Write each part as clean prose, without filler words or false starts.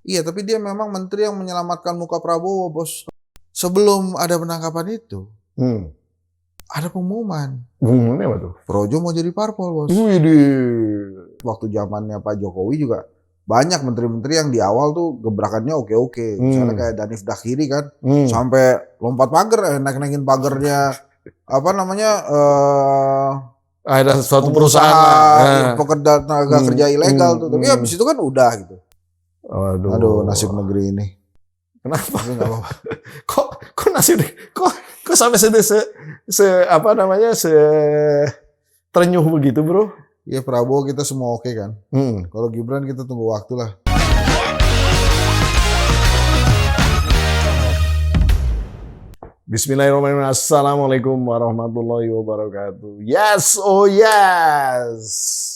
Iya, tapi dia memang menteri yang menyelamatkan muka Prabowo, Bos. Sebelum ada penangkapan itu, ada pengumuman. Pengumumannya apa tuh? Projo mau jadi parpol, Bos. Widih. Waktu zamannya Pak Jokowi juga banyak menteri-menteri yang di awal tuh gebrakannya oke-oke. Misalnya kayak Danif Dakiri kan, sampai lompat pagar, naik-naikin pagarnya apa namanya? Ada suatu perusahaan pekerja tenaga kerja ilegal tuh. Tapi habis itu kan udah gitu. Aduh, nasib negeri ini. Kenapa? Tapi nggak apa-apa. Kok nasib kok sampai terenyuh begitu, Bro? Ya Prabowo kita semua oke kan. Kalau Gibran kita tunggu waktu lah. Bismillahirrahmanirrahim. Assalamualaikum warahmatullahi wabarakatuh. Yes, oh yes.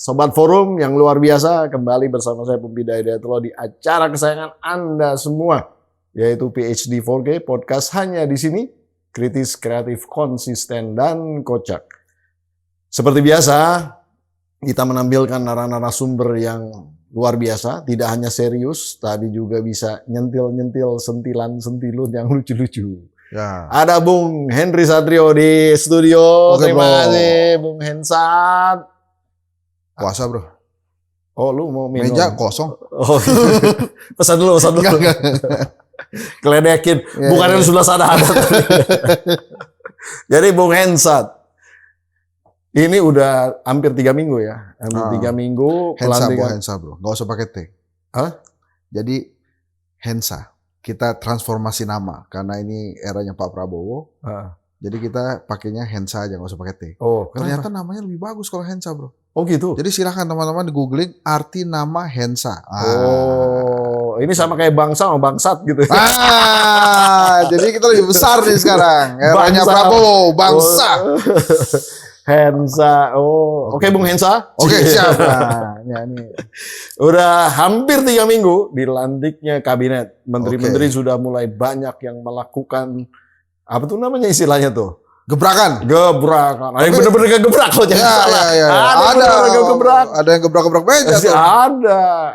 Sobat Forum yang luar biasa, kembali bersama saya Pembida Hidayatullah di acara kesayangan Anda semua, yaitu PhD 4K Podcast hanya di sini, kritis, kreatif, konsisten, dan kocak. Seperti biasa, kita menampilkan narasumber yang luar biasa, tidak hanya serius, tapi juga bisa nyentil-nyentil sentilan-sentilun yang lucu-lucu. Ya. Ada Bung Henry Satrio di studio. Oke, Terima bro. kasih Bung Hensat. Puasa bro. Oh lu mau minum? Meja kosong. Oh, pesan dulu. Keledekin. Ya, Bukan ya. yang sudah sadar. Jadi Bung Hensat, ini udah hampir 3 minggu ya. Hampir 3 minggu pelantikan. Hensa bro. Gak usah pakai T. Hah? Jadi Hensa. Kita transformasi nama karena ini eranya Pak Prabowo. Jadi kita pakainya Hensa aja, nggak usah pakai T. Oh, ternyata namanya lebih bagus kalau Hensa bro. Oh gitu. Jadi silahkan teman-teman di googling arti nama Hensa. Oh, ini sama kayak bangsa sama bangsat gitu. Jadi kita lebih besar nih sekarang. Eranya Bangsa. Prabowo, bangsa. Hensa. Oh, oke Bung Hensa. Oke, siap. Nah, ini. Udah hampir 3 minggu dilantiknya kabinet. Menteri-menteri sudah mulai banyak yang melakukan apa tuh namanya istilahnya tuh? Gebrakan. Gebrakan. Ada yang bener-bener gebrak loh, jangan salah. Ya. Ada yang gebrak-gebrak meja tuh.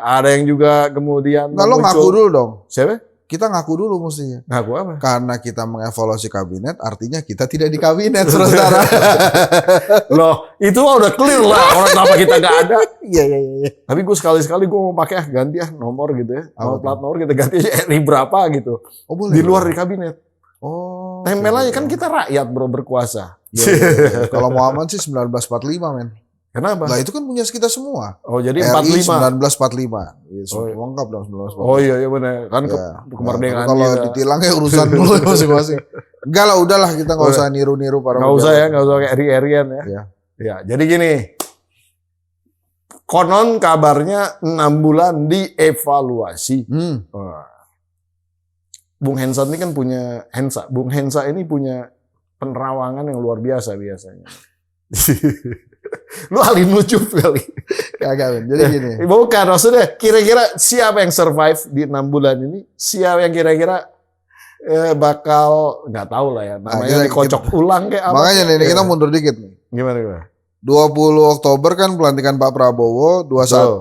Ada yang juga kemudian Nah, lo ngaku dulu dong. Siapa? Kita ngaku dulu mestinya. Ngaku apa? Karena kita mengevaluasi kabinet, artinya kita tidak di kabinet, saudara. Loh, itu mah udah clear lah. Orang kenapa kita nggak ada? Iya. Tapi gue sekali-sekali gue mau pakai ganti nomor gitu ya. Nomor Apa plat nomor kita ganti RI berapa gitu. Oh, boleh. Di luar di kabinet. Oh. Tempel aja kan kita rakyat bro berkuasa. Ya. Kalau mau aman sih 1945 men. Kenapa? Lah itu kan punya kita semua. Oh jadi RI 45. 1945. Ya, Oh, iya. lengkap dong 1945. Oh iya benar. Kan Ya. kemerdekaan Kalau kita. ditilang ya urusan dulu masing-masing. Enggak lah, udahlah kita nggak usah niru-niru para Nggak usah ya, pejabat. nggak usah kayak RI-RIan ya. Ya. Ya, jadi gini. Konon kabarnya 6 bulan dievaluasi. Wah. Bung Hensa ini kan punya Bung Hensa ini punya penerawangan yang luar biasa biasanya. Lu alih lucu kali. Kagak men. Jadi gini. Bukan, maksudnya kira-kira siapa yang survive di 6 bulan ini? Siapa yang kira-kira bakal nggak tahu lah ya. Namanya dikocok ulang kayak apa. Makanya nih kita mundur dikit nih. Gimana? 20 Oktober kan pelantikan Pak Prabowo, 20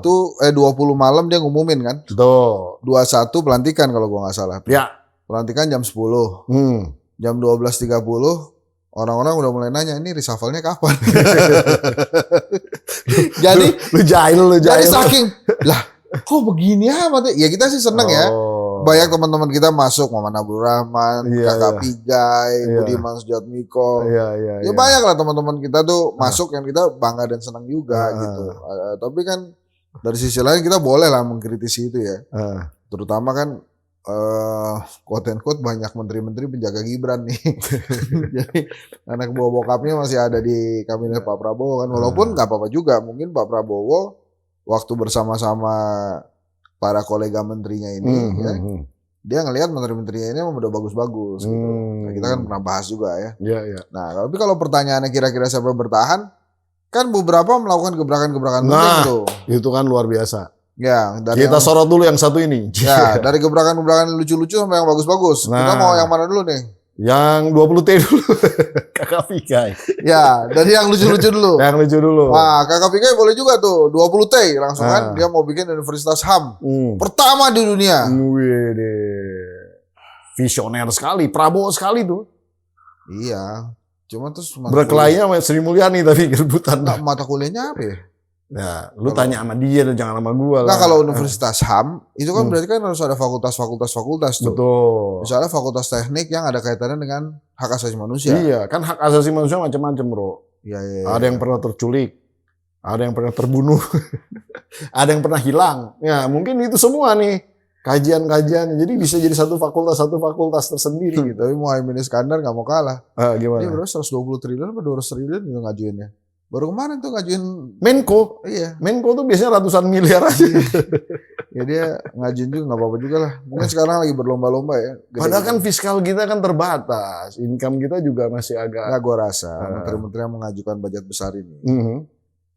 malam dia ngumumin kan. Tuh. 21 pelantikan kalau gua nggak salah. Ya. Pelantikan jam 10. Jam 12.30 orang-orang udah mulai nanya ini reshuffle-nya kapan. Jadi lu jahil. Jadi saking lah kok begini amat ya kita sih seneng ya. Banyak teman-teman kita masuk, Muhammad Abdul Rahman, Kakak Pigai, Budiman Sujatmiko. Ya banyak lah teman-teman kita tuh masuk yang kita bangga dan senang juga gitu. Tapi kan dari sisi lain kita boleh lah mengkritisi itu ya. Terutama kan quote and quote banyak menteri-menteri penjaga Gibran nih. Jadi anak buah bokapnya masih ada di kabinet Pak Prabowo kan. Walaupun nggak apa-apa juga. Mungkin Pak Prabowo waktu bersama-sama para kolega menterinya ini ya, dia ngelihat menteri-menterinya ini udah bagus-bagus gitu. Nah, kita kan pernah bahas juga ya. Nah, tapi kalau pertanyaannya kira-kira siapa bertahan, kan beberapa melakukan gebrakan-gebrakan penting tuh. Itu kan luar biasa. Ya, dari kita sorot dulu yang satu ini. Ya, dari gebrakan-gebrakan lucu-lucu sampai yang bagus-bagus. Kita mau yang mana dulu nih? Yang 20T dulu. Kakak Pigai. Ya, dari yang lucu-lucu dulu. Yang lucu dulu. Nah, Kakak Pigai boleh juga tuh 20T langsung kan dia mau bikin Universitas HAM. Pertama di dunia. Wih, visioner sekali, Prabowo sekali tuh. Iya. Cuma terus berkelainya sama Sri Mulyani tapi rebutan. Nah, mata kuliahnya apa ya? Ya, lu tanya sama dia dan jangan sama gua lah. Nah, kalau Universitas HAM itu kan berarti kan harus ada fakultas tuh. Betul. Misalnya fakultas teknik yang ada kaitannya dengan hak asasi manusia. Iya, kan hak asasi manusia macam-macam, Bro. Iya. Ada yang pernah terculik, ada yang pernah terbunuh, ada yang pernah hilang. Ya, mungkin itu semua nih kajian-kajian. Jadi bisa jadi satu fakultas tersendiri gitu. Tapi Muhaimin Iskandar nggak mau kalah. Gimana? Dia berapa 120 triliun atau 200 triliun itu ngajuinnya. Baru kemarin tuh ngajuin Menko. Iya. Menko tuh biasanya ratusan miliar aja. Ya dia ngajuin juga nggak apa-apa juga lah. Mungkin sekarang lagi berlomba-lomba ya. Padahal kan fiskal kita kan terbatas. Income kita juga masih agak. Nggak, gue rasa menteri-menteri yang mengajukan budget besar ini.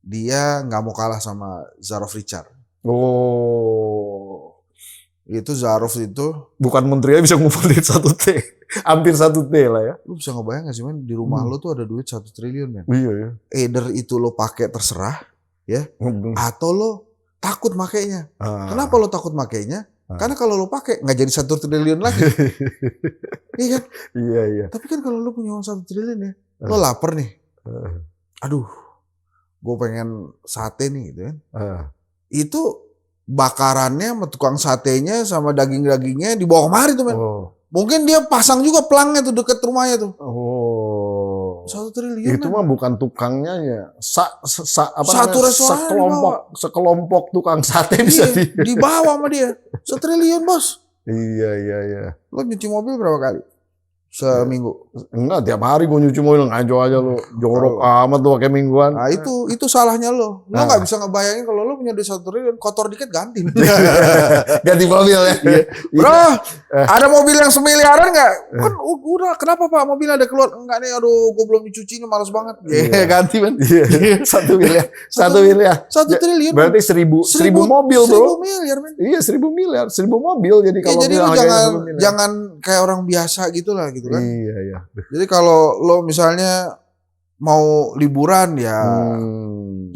Dia nggak mau kalah sama Zarov Richard. Oh. Itu Zarov itu. Bukan menterinya bisa ngumpulin 1T. Hampir 1T lah ya. Lu bisa ngebayang gak sih men, di rumah lu tuh ada duit 1 triliun men. Iya ya. Either itu lo pakai terserah ya, atau lo takut makainya. Kenapa lo takut makainya? Karena kalau lo pakai nggak jadi 1 triliun lagi. Iya kan? Iya. Tapi kan kalau lo punya uang 1 triliun ya, lo lapar nih. Aduh, gue pengen sate nih gitu kan. Itu bakarannya sama tukang satenya sama daging-dagingnya dibawa kemari tuh men. Mungkin dia pasang juga pelangnya tuh deket rumahnya tuh. 1 triliun. Itu mah bukan tukangnya ya. Satu restoran sekelompok tukang sate bisa dibawa sama dia. 1 triliun bos. Iya. Lo nyuci mobil berapa kali? Seminggu? Enggak, tiap hari gue nyuci mobil ngaco aja lo. Jorok amat tuh pakai mingguan. Nah itu salahnya lo. Lo nggak bisa ngebayangin kalau lo punya duit 1 triliun, kotor dikit ganti. Ganti mobil ya. Bro, ada mobil yang semiliaran nggak? Kan udah, kenapa pak mobilnya ada keluar? Enggak nih, aduh gue belum dicuci, males banget. Ganti man. 1 miliar. 1 miliar. 1 triliun. Berarti 1000 mobil bro. 1000 miliar men. Iya 1000 miliar. 1000 mobil. Jadi kalau jadi lo jangan kayak orang biasa gitu lah gitu kan. Iya. Jadi kalau lo misalnya mau liburan ya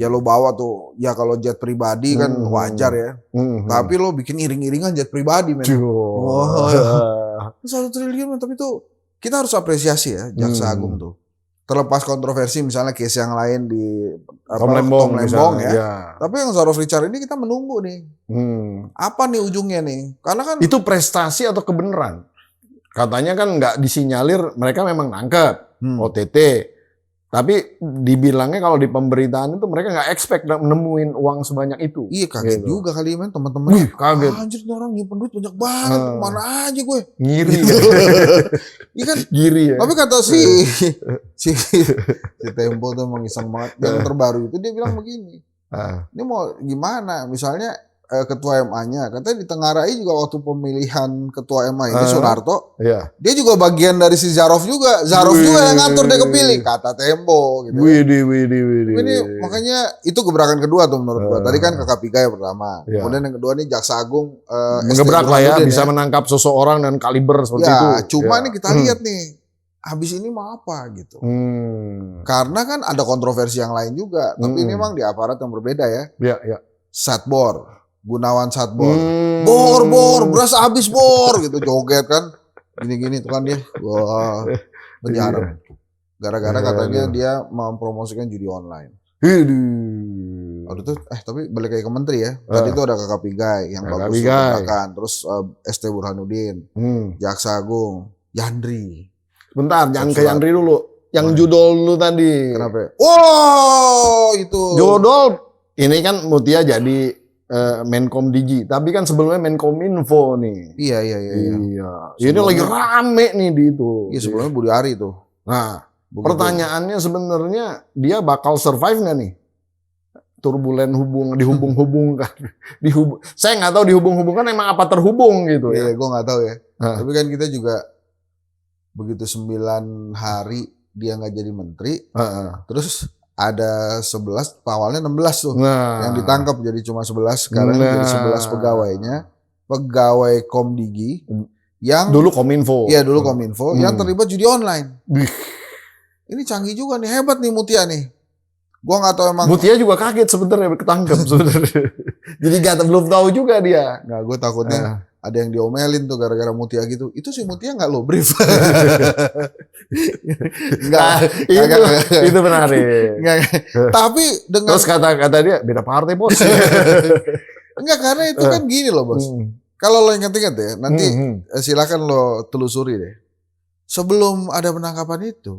lo bawa tuh ya kalau jet pribadi kan wajar ya. Tapi lo bikin iring-iringan jet pribadi men. 1 triliun tapi tuh kita harus apresiasi ya Jaksa Agung tuh. Terlepas kontroversi misalnya case yang lain di Tom Lembong ya. Tapi yang Zarov Richard ini kita menunggu nih. Apa nih ujungnya nih? Karena kan itu prestasi atau kebenaran. Katanya kan nggak disinyalir mereka memang nangkep OTT. Tapi dibilangnya kalau di pemberitaan itu mereka nggak expect nemuin uang sebanyak itu. Iya kaget gitu. Juga kali men teman-teman. Kaget. Anjir ini orang nyimpen duit banyak banget. Mana aja gue. Ngiri. Iya kan? Giri ya. Tapi kata si Tempo tuh emang iseng banget. Yang terbaru itu dia bilang begini. Ini mau gimana? Misalnya ketua MA-nya katanya ditengarai juga waktu pemilihan ketua MA ini Soeharto. Dia juga bagian dari si Zarov juga. Zarov juga yang ngatur dia kepilih kata Tempo gitu. Ini makanya itu gebrakan kedua tuh menurut gua. Tadi kan Kakak Pigai yang pertama. Kemudian yang kedua nih Jaksa Agung mengebrak lah ya, bisa menangkap seseorang dan kaliber seperti itu. Cuma nih kita lihat nih habis ini mau apa gitu. Karena kan ada kontroversi yang lain juga, tapi ini memang di aparat yang berbeda ya. Iya. Satbor, Gunawan Satbor. Bor, beras habis bor gitu joget kan. Gini-gini tuh kan dia. Wah, penjara. Gara-gara katanya dia mempromosikan judi online. Tapi balik lagi ke menteri ya. Tadi itu ada Kakak Pigai yang bagus kan. Terus ST Burhanuddin, Jaksa Agung, Yandri. Bentar, jangan ke Yandri dulu. Yang judul lu tadi. Kenapa? Oh, itu. Judul ini kan Mutia jadi Menkom Digi, tapi kan sebelumnya Menkom Info nih. Iya. Ini lagi rame nih di itu. Iya, sebelumnya Budi Ari tuh. Nah, pertanyaannya sebenarnya dia bakal survive nggak nih? Turbulen dihubung-hubungkan. Saya nggak tahu dihubung-hubungkan emang apa terhubung gitu ya. Iya, gue nggak tahu ya. Tapi kan kita juga begitu 9 hari dia nggak jadi menteri, terus ada 11, awalnya 16 tuh yang ditangkap jadi cuma 11, sekarang jadi 11 pegawainya, pegawai Komdigi yang dulu Kominfo. Iya, dulu Kominfo yang terlibat judi online. Ini canggih juga nih, hebat nih Mutia nih. Gua nggak tahu emang. Mutia juga kaget sebenarnya ketangkep sebenarnya. Jadi belum tahu juga dia. Nggak, gue takutnya ada yang diomelin tuh gara-gara Mutia gitu. Itu si Mutia nggak lo brief. Nggak, itu menarik. Tapi dengan terus kata dia beda partai bos. Enggak, karena itu kan gini loh bos. Kalau lo ingat-ingat ya, nanti silakan lo telusuri deh. Sebelum ada penangkapan itu,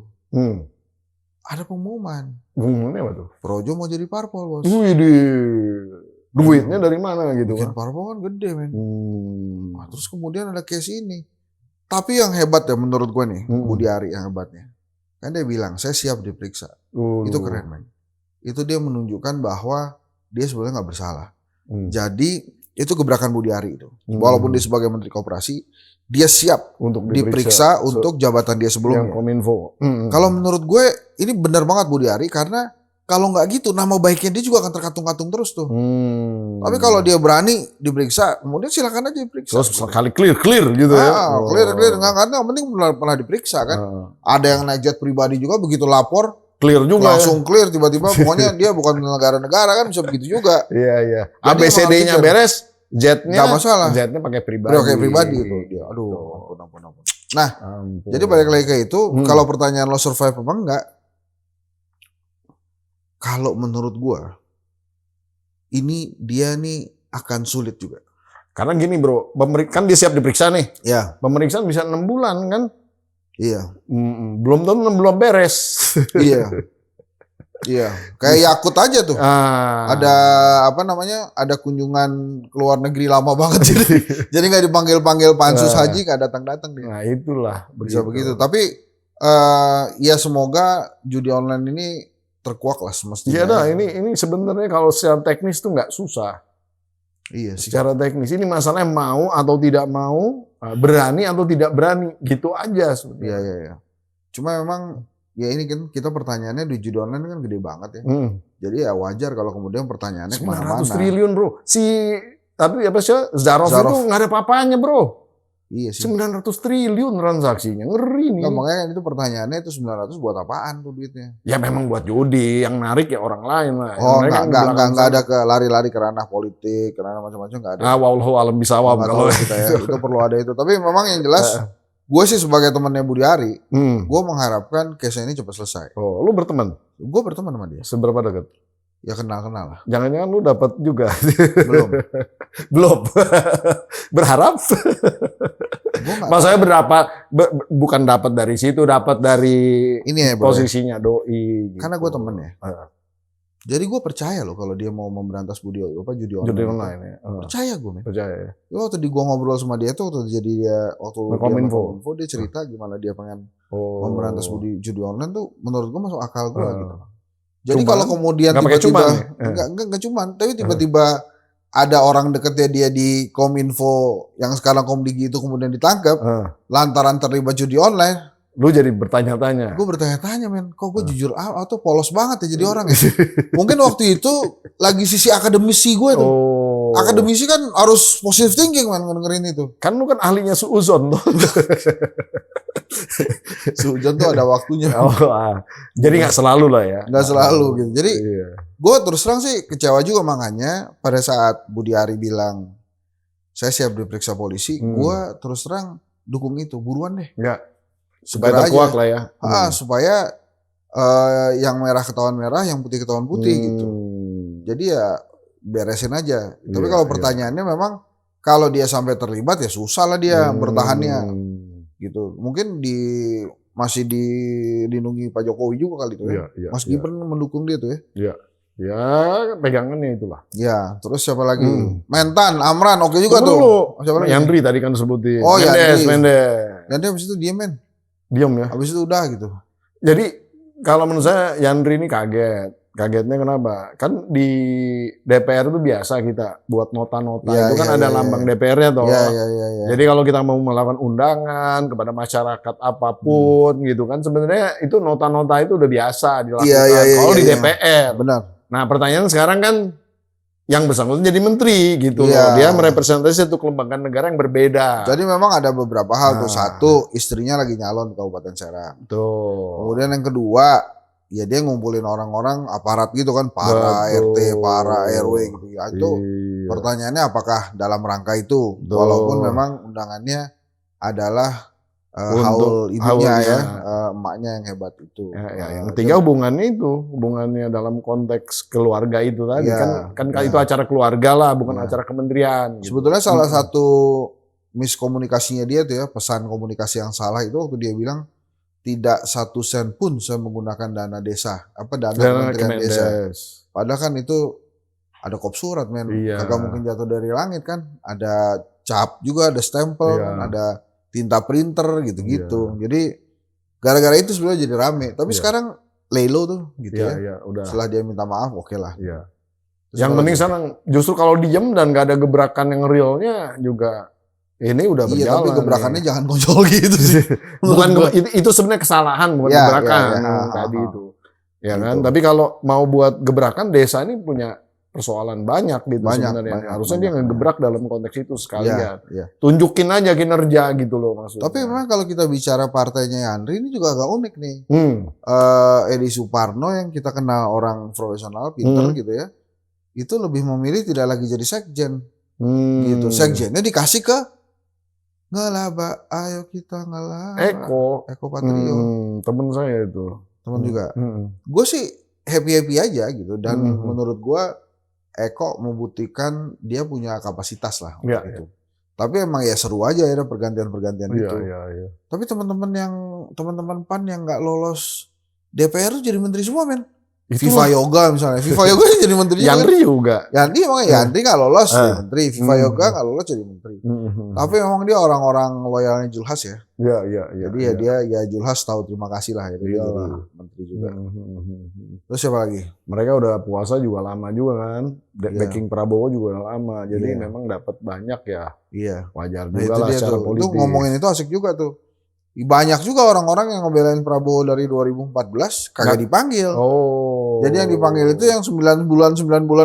ada pengumuman. Pengumumannya apa tuh? Projo mau jadi parpol bos. Duitnya dari mana gitu kan? Parpol kan gede men. Nah, terus kemudian ada case ini. Tapi yang hebat ya menurut gue nih, Budi Ari yang hebatnya. Kan dia bilang, saya siap diperiksa. Itu keren men. Itu dia menunjukkan bahwa dia sebenarnya nggak bersalah. Jadi itu gebrakan Budi Ari itu. Walaupun dia sebagai Menteri Koperasi, dia siap untuk diperiksa untuk jabatan dia sebelumnya. Yang Kominfo. Kalau menurut gue ini benar banget Budi Ari, karena kalau nggak gitu nama baiknya dia juga akan terkatung-katung terus tuh. Tapi kalau dia berani diperiksa, kemudian silakan aja diperiksa. Terus sekali clear gitu ya. Clear nggak, karena yang penting pernah diperiksa kan. Ada yang naik jet pribadi juga, begitu lapor clear juga langsung clear tiba-tiba. Pokoknya dia bukan negara-negara kan, bisa begitu juga. Iya. ABCD-nya beres. Jetnya nggak masalah. Jetnya pakai pribadi. Pakai pribadi itu dia. Aduh, ampun. Nah, jadi balik lagi ke itu, kalau pertanyaan lo survive apa enggak? Kalau menurut gua, ini dia nih akan sulit juga. Karena gini bro, kan dia siap diperiksa nih. Ya. Pemeriksaan bisa 6 bulan kan? Iya. Belum tentu 6 bulan beres. Iya. Iya, kayak Yakut aja tuh. Ada ada kunjungan ke luar negeri lama banget jadi nggak dipanggil pansus haji, nggak datang dia. Nah itulah bisa begitu. Tapi ya semoga judi online ini terkuak lah semestinya. Iya dah, ini sebenarnya kalau secara teknis tuh nggak susah. Iya sih. Secara teknis ini masalahnya mau atau tidak mau, berani atau tidak berani, gitu aja sebenarnya. Iya. Cuma memang ya ini kan kita pertanyaannya di judi online kan gede banget ya. Jadi ya wajar kalau kemudian pertanyaannya 900 triliun bro. Tapi apa sih Zarov itu nggak ada papanya bro. Iya sih. 900 triliun transaksinya, ngeri nih. Nah, makanya itu pertanyaannya itu 900 buat apaan tuh duitnya? Ya memang buat judi, yang narik ya orang lain lah. Oh nggak ada ke lari-lari ke ranah politik, ke ranah macam-macam nggak ada. Wallahu alam bisawab kalau kita ya. Itu perlu ada itu. Tapi memang yang jelas gue sih sebagai temannya Budi Ari, gue mengharapkan case ini cepat selesai. Oh, lu berteman? Gue berteman sama dia. Seberapa dekat? Ya kenal lah. Jangan-jangan lu dapat juga? Belum. Berharap? Maksudnya bukan dapat dari situ, dapat dari ini ya, posisinya doi. Gitu. Karena gue temen ya. Jadi gue percaya loh kalau dia mau memberantas judi online ya. Percaya gue, men. Percaya ya. Waktu gue ngobrol sama dia tuh waktu dia Kominfo, dia cerita gimana dia pengen memberantas judi online tuh, menurut gue masuk akal gue gitu. Jadi kalau kemudian tiba-tiba enggak cuman, tapi tiba-tiba ada orang deketnya dia di Kominfo yang sekarang Komdigi itu kemudian ditangkap lantaran terlibat judi online. Lu jadi bertanya-tanya. Gue bertanya-tanya, men. Kok gue jujur atau polos banget ya jadi orang ya. Mungkin waktu itu lagi sisi akademisi gue tuh. Akademisi kan harus positive thinking, man, ngedengerin itu. Kan lu kan ahlinya suuzon tuh. Suuzon tuh ada waktunya. Jadi nggak selalu lah ya. Nggak selalu gitu. Jadi gue terus terang sih kecewa juga, makanya pada saat Budi Ari bilang saya siap diperiksa polisi, gue terus terang dukung itu. Buruan deh. Enggak. Supaya terkuak lah ya. Supaya yang merah ketahuan merah, yang putih ketahuan putih gitu. Jadi ya beresin aja. Tapi kalau pertanyaannya memang kalau dia sampai terlibat ya susah lah dia bertahannya. Gitu. Mungkin masih dilindungi Pak Jokowi juga kali itu ya. Mas Gibran mendukung dia tuh ya. Iya. Ya pegangannya itulah. Ya, terus siapa lagi? Mentan, Amran, oke juga tuh. Siapa lagi? Yandri tadi kan sebutin. Oh Mendes. Yandri habis itu diem, men. Diam ya. Habis itu udah gitu. Jadi kalau menurut saya Yandri ini kaget. Kagetnya kenapa? Kan di DPR itu biasa kita buat nota-nota itu kan ada lambang DPR-nya toh. Jadi kalau kita mau melakukan undangan kepada masyarakat apapun gitu kan, sebenarnya itu nota-nota itu udah biasa dilakukan kalau di DPR. Benar. Nah pertanyaan sekarang kan yang bersangkutan jadi menteri gitu loh. Dia merepresentasi satu kelembagaan negara yang berbeda. Jadi memang ada beberapa hal tuh. Satu, istrinya lagi nyalon di Kabupaten Serang. Tuh. Kemudian yang kedua, ya dia ngumpulin orang-orang aparat gitu kan, para RT, para RW gitu. Ya, itu pertanyaannya apakah dalam rangka itu? Walaupun memang undangannya adalah haul ibunya ya, emaknya yang hebat itu. Yang ketiga hubungannya dalam konteks keluarga itu tadi kan itu acara keluarga lah, bukan acara kementerian. Gitu. Sebetulnya salah satu miskomunikasinya dia tuh ya, pesan komunikasi yang salah itu waktu dia bilang tidak 1 sen pun saya menggunakan dana desa, dana Kementerian Desa. Padahal kan itu ada kop surat men, kagak mungkin jatuh dari langit kan, ada cap juga, ada stempel, kan, ada tinta printer gitu-gitu. Jadi gara-gara itu sebenarnya jadi rame. Tapi sekarang lelo tuh gitu udah. Setelah dia minta maaf, oke lah. Yang penting sekarang justru kalau diem dan gak ada gebrakan yang realnya juga ini udah berjalan. Tapi gebrakannya jangan konyol gitu sih. Bukan itu sebenarnya kesalahan, bukan gebrakan tadi itu. Ya kan? Tapi kalau mau buat gebrakan, desa ini punya persoalan banyak gitu sebenarnya. Harusnya dia ngegebrak dalam konteks itu sekalian. Tunjukin aja kinerja gitu loh maksudnya. Tapi memang kalau kita bicara partainya Yandri ini juga agak unik nih. Edi Suparno yang kita kenal orang profesional, pinter gitu ya. Itu lebih memilih tidak lagi jadi sekjen. Gitu. Sekjennya dikasih ke Ngelaba, ayo kita ngelaba. Eko Patrio. Temen saya itu. Temen juga. Gue sih happy-happy aja gitu. Dan menurut gue Eko membuktikan dia punya kapasitas lah untuk itu. Tapi emang ya seru aja ya pergantian-pergantian itu. Tapi teman-teman PAN yang nggak lolos DPR tuh jadi menteri semua men. Viva Yoga misalnya, Viva Yoga jadi menteri juga. Yandri nggak lolos jadi menteri, Viva Yoga nggak lolos jadi menteri. Tapi memang dia orang-orang loyalnya Julhas ya. Jadi dia Julhas tahu terima kasih lah ya dia jadi menteri juga. Terus siapa lagi? Mereka udah puasa juga lama juga kan. Backing Prabowo juga udah lama. Jadi memang dapat banyak ya. Wajar juga lah secara politik. Itu ngomongin itu asik juga tuh. Banyak juga orang-orang yang ngebelain Prabowo dari 2014 kagak dipanggil. Jadi yang dipanggil itu yang 9 bulan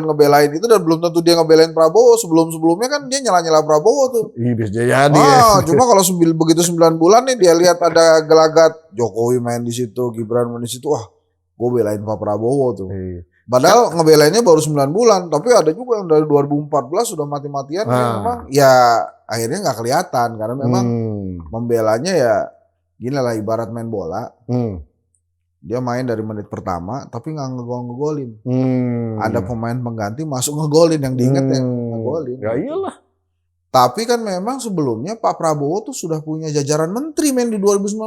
ngebelain itu dan belum tentu dia ngebelain Prabowo. Sebelum-sebelumnya kan dia nyala-nyala Prabowo tuh. Bisa jadi ya. Cuma kalau begitu 9 bulan nih dia lihat ada gelagat Jokowi main di situ, Gibran main di situ, wah gue belain Pak Prabowo tuh. Padahal ngebelainnya baru 9 bulan, tapi ada juga yang dari 2014 sudah mati-matian memang ya akhirnya nggak kelihatan karena memang membelanya ya gini lah ibarat main bola. Dia main dari menit pertama tapi nggak ngegolin. Ada pemain pengganti masuk ngegolin yang diinget yang ngegolin. Ya iyalah. Tapi kan memang sebelumnya Pak Prabowo tuh sudah punya jajaran menteri di 2019.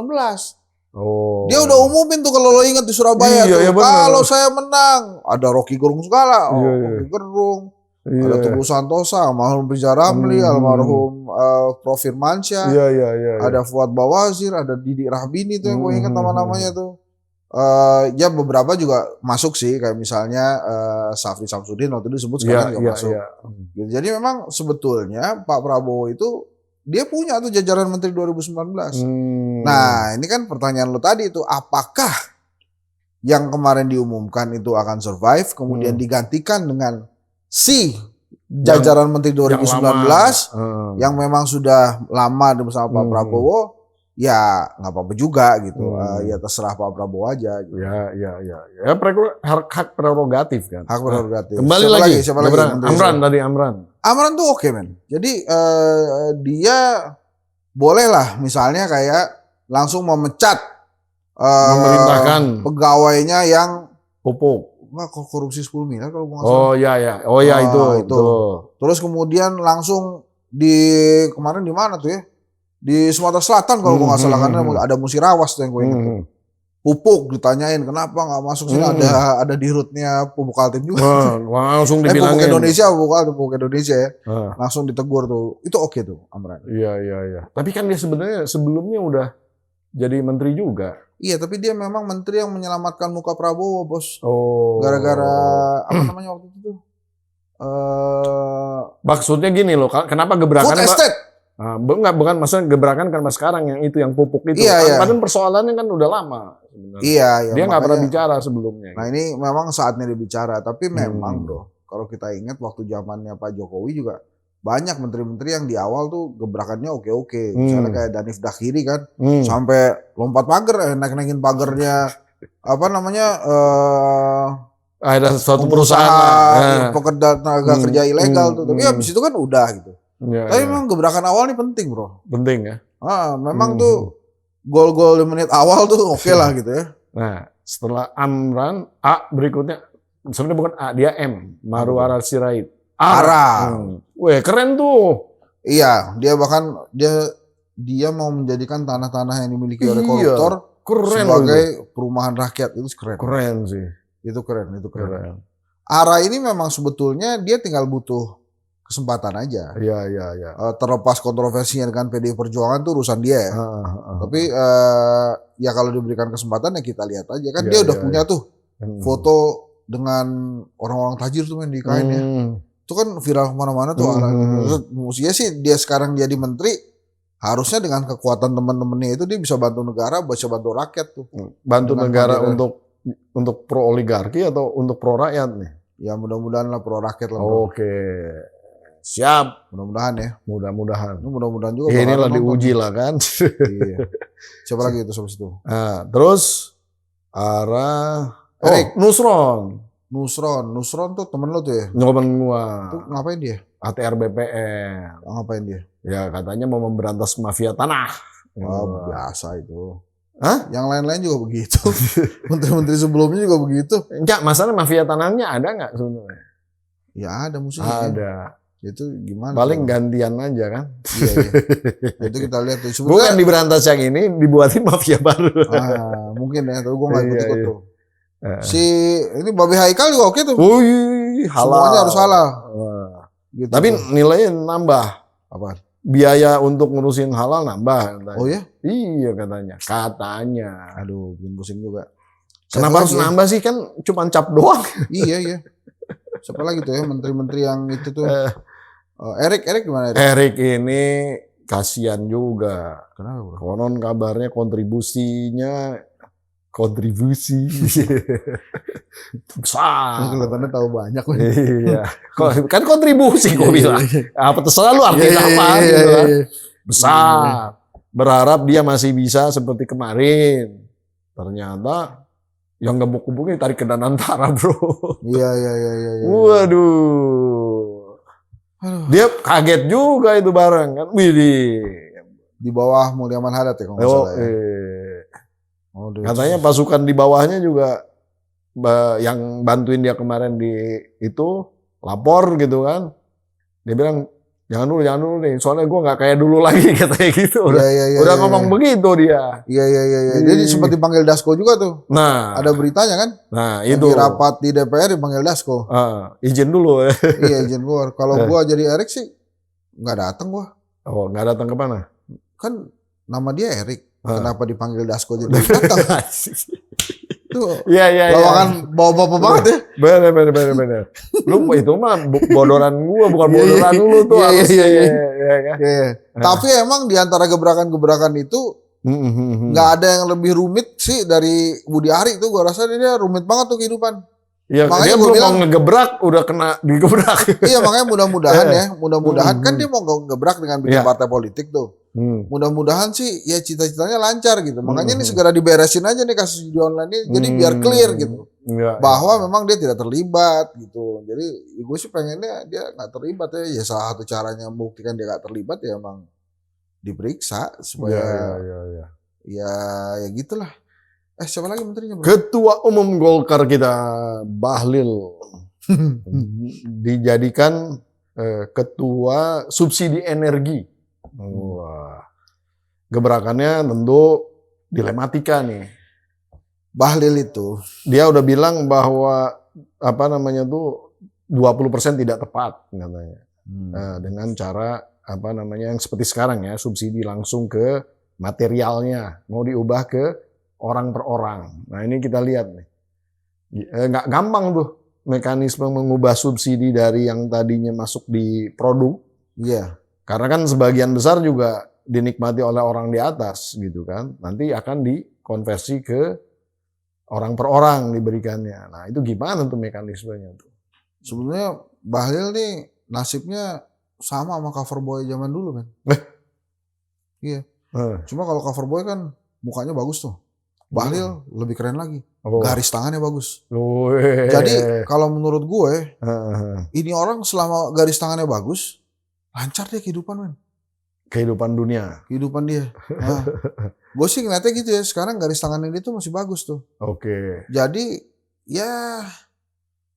Dia udah umumin tuh kalau lo ingat di Surabaya kalau saya menang ada Rocky Gerung segala, Rocky Gerung, ada Teguh Santosa, almarhum Riza Ramli, almarhum Prof Firmansyah, ada Fuad Bawazir, ada Didi Rahbini tuh yang gue ingat nama-namanya tuh. Ya beberapa juga masuk sih kayak misalnya Safri Samsudin waktu itu disebut sekarang juga masuk. Gitu. Jadi memang sebetulnya Pak Prabowo itu dia punya tuh jajaran menteri 2019. Nah ini kan pertanyaan lo tadi itu apakah yang kemarin diumumkan itu akan survive kemudian digantikan dengan si jajaran menteri 2019 yang memang sudah lama bersama Pak Prabowo. Ya nggak apa-apa juga gitu, ya terserah Pak Prabowo aja. Gitu. Ya hak prerogatif kan. Hak prerogatif. Kembali siapa lagi? Amran tuh oke men. Jadi dia boleh lah misalnya kayak langsung memecat memerintahkan pegawainya yang pupuk. Nggak korupsi 10 miliar kalau nggak salah. Itu. Terus kemudian langsung kemarin di mana tuh ya? Di Sumatera Selatan kalau gue nggak salah karena ada Musirawas tuh yang gue ingat tuh. Pupuk ditanyain kenapa nggak masuk sini ada di rootnya Pupuk Kaltim juga. Langsung dibilangin. Pupuk Indonesia ya. Langsung ditegur tuh. Itu oke tuh Amran. Iya. Tapi kan dia sebenarnya sebelumnya udah jadi menteri juga. Iya, tapi dia memang menteri yang menyelamatkan muka Prabowo, Bos. Gara-gara apa namanya waktu itu tuh? Maksudnya gini loh, kenapa gebrakan Food estate. Bukan maksudnya gebrakan karena sekarang yang itu yang pupuk itu. Padahal persoalannya kan udah lama sebenarnya. Iya, dia nggak pernah bicara sebelumnya. Nah, ini memang saatnya dia bicara, tapi memang kalau kita ingat waktu zamannya Pak Jokowi juga banyak menteri-menteri yang di awal tuh gebrakannya oke-oke. Misalnya kayak Danif Dakhiri kan, sampai lompat pagar, naik-naikin pagarnya apa namanya ada suatu perusahaan pekerja tenaga kerja ilegal tuh. Tapi habis itu kan udah gitu. Tapi memang gebrakan awal ini penting, bro. Penting ya. Memang tuh gol-gol di menit awal tuh oke lah gitu ya. Nah, setelah Amran, A berikutnya sebenarnya bukan A, dia M, Marwar Sirait. Ara. Weh, keren tuh. Iya, dia bahkan dia mau menjadikan tanah-tanah yang dimiliki oleh koruptor keren sebagai perumahan rakyat. Itu keren. Keren sih. Itu keren. Ara ini memang sebetulnya dia tinggal butuh kesempatan aja. Iya. Terlepas kontroversinya dengan PDI Perjuangan tuh urusan dia ya. Tapi ya kalau diberikan kesempatan ya kita lihat aja kan dia udah punya tuh foto dengan orang-orang tajir tuh main di kain ya. Itu kan viral kemana-mana tuh. Mestinya sih dia sekarang jadi menteri, harusnya dengan kekuatan teman-temannya itu dia bisa bantu negara, bisa bantu rakyat tuh. Bantu negara untuk pro oligarki atau untuk pro rakyat nih? Ya mudah-mudahan lah pro rakyat lah. Oke. Siap. Mudah-mudahan ya. Mudah-mudahan juga. Ya, inilah diuji lah kan. Iya. Siapa lagi itu habis itu? Nah, terus Erik. Nusron tuh temen lo tuh ya? Temen gua. Tuh ngapain dia? ATR BPN. Ngapain dia? Ya katanya mau memberantas mafia tanah. Biasa itu. Hah? Yang lain-lain juga begitu. Menteri-menteri sebelumnya juga begitu. Enggak, masalah mafia tanahnya ada nggak sebenarnya? Ya ada musuhnya. Ada. Itu gimana? Paling gantian aja kan? Iya. Itu kita lihat tuh. Bukan diberantas yang ini, dibuatin mafia baru. Mungkin ya, tapi gue nggak ikut-ikut tuh. Si ini Babe Haikal juga oke tuh. Halal. Semuanya harus halal. Gitu. Tapi nilainya nambah. Apa? Biaya untuk ngurusin halal nambah. Katanya. Oh ya? Iya katanya. Aduh, bikin pusing juga. Kenapa harus nambah sih? Kan cuma cap doang. Iya. Siapa lagi tuh ya menteri-menteri yang itu tuh? Erik gimana Erik? Erik ini kasihan juga. Kenapa? Konon kabarnya kontribusi besar. Kelihatannya tahu banyak. Iya. Kan kontribusi gue bilang. Apa terserah lu artinya apa gitu kan. Besar. Berharap dia masih bisa seperti kemarin. Ternyata yang gebuk-gebuknya tarik ke Danantara, bro. Iya. Waduh. Dia kaget juga itu bareng kan. Widih. Di bawah Mulyaman Hadad ya kalau nggak salah ya. Katanya pasukan di bawahnya juga yang bantuin dia kemarin di itu lapor gitu kan. Dia bilang jangan dulu nih, soalnya gue nggak kayak dulu lagi katanya gitu. Udah ngomong begitu dia. Iya. Dia sempat dipanggil Dasko juga tuh. Nah, ada beritanya kan? Nah, itu di rapat di DPR dipanggil Dasko. Izin dulu ya. Iya, izin keluar. Kalau gue jadi Erik sih nggak datang gue. Oh, nggak datang ke mana? Kan nama dia Erik. Kenapa dipanggil Dasko jadi datang? Tuh. Iya. Lawakan bawa-bawa banget ya. Bener. Lu itu mah bodoran gua, bukan bodoran lu tuh. Iya. Tapi emang di antara gebrakan-gebrakan itu nggak ada yang lebih rumit sih dari Budi Ari itu. Gua rasa dia rumit banget tuh kehidupan. Iya, makanya dia belum mau ngegebrak udah kena digebrak. Iya, makanya mudah-mudahan kan dia mau ngegebrak dengan bikin partai politik tuh. Mudah-mudahan sih ya cita-citanya lancar gitu. Makanya ini segera diberesin aja nih kasus judi online ini. Jadi biar clear gitu. Bahwa memang dia tidak terlibat gitu. Jadi gue sih pengennya dia nggak terlibat ya. Ya salah satu caranya membuktikan dia nggak terlibat ya emang diperiksa supaya ya gitulah. Siapa lagi menterinya? Ketua Umum Golkar kita Bahlil dijadikan ketua subsidi energi. Wah, gebrakannya tentu dilematika nih. Bahlil itu dia udah bilang bahwa 20% tidak tepat katanya. Dengan cara yang seperti sekarang ya, subsidi langsung ke materialnya, mau diubah ke orang per orang. Nah ini kita lihat nih, nggak gampang tuh mekanisme mengubah subsidi dari yang tadinya masuk di produk. Iya. Karena kan sebagian besar juga dinikmati oleh orang di atas gitu kan. Nanti akan dikonversi ke orang per orang diberikannya. Nah itu gimana tuh mekanismenya tuh? Sebenarnya Bahlil nih nasibnya sama Coverboy zaman dulu kan. Iya. Cuma kalau Coverboy kan mukanya bagus tuh. Bahlil lebih keren lagi. Garis tangannya bagus. Jadi kalau menurut gue, ini orang selama garis tangannya bagus, lancar dia kehidupan, men. Kehidupan dunia. Kehidupan dia. Nah, gue sih ngeliatnya gitu ya. Sekarang garis tangannya dia tuh masih bagus tuh. Oke. Jadi ya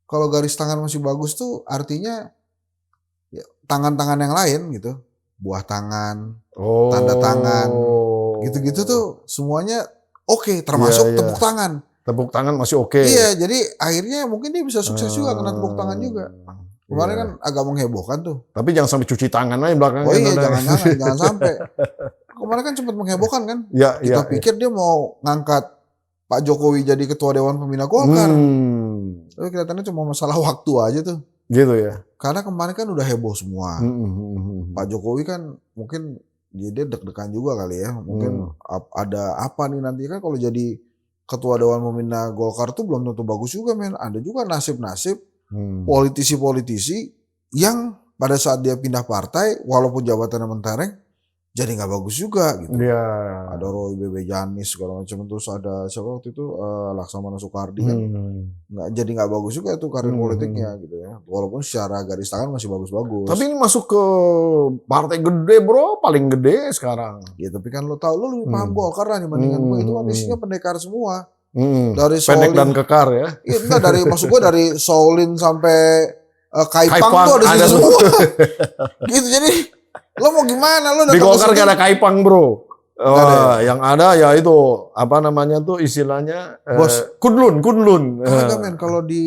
kalau garis tangan masih bagus tuh artinya ya, tangan-tangan yang lain gitu. Buah tangan, tanda tangan, gitu-gitu tuh semuanya oke, termasuk tepuk tangan. Tepuk tangan masih oke. Iya, jadi akhirnya mungkin dia bisa sukses juga kena tepuk tangan juga. Kemarin kan agak menghebohkan tuh. Tapi jangan sampai cuci tangan aja belakangnya. Oh iya, jangan sampai. Kemarin kan sempat menghebohkan kan. Kita pikir dia mau ngangkat Pak Jokowi jadi ketua Dewan Pembina Golkar. Tapi kelihatannya cuma masalah waktu aja tuh. Gitu ya. Karena kemarin kan udah heboh semua. Pak Jokowi kan mungkin dia deg-degan juga kali ya. Mungkin ada apa nih nanti kan kalau jadi ketua Dewan Pembina Golkar tuh belum tentu bagus juga, men. Ada juga nasib-nasib politisi-politisi yang pada saat dia pindah partai walaupun jabatannya mentereng jadi nggak bagus juga gitu. Ada Roy Bebe Janis segala macam, terus ada siapa waktu itu Laksamana Soekardi kan jadi nggak bagus juga tuh karir politiknya gitu ya. Walaupun secara garis tangan masih bagus-bagus. Tapi ini masuk ke partai gede, bro, paling gede sekarang. Ya tapi kan lo tahu, lo lebih paham Golkar lah dibandingkan gue, itu kan isinya pendekar semua. Dari pendek dan kekar ya. Iya, enggak, dari maksud gue dari Shaolin sampai Kaipang tuh ada semua. Gitu, jadi lo mau gimana lo? Di Golkar gak ada Kaipang, bro. Yang ada ya itu apa namanya tuh istilahnya kunlun. Kagak, men, kalau di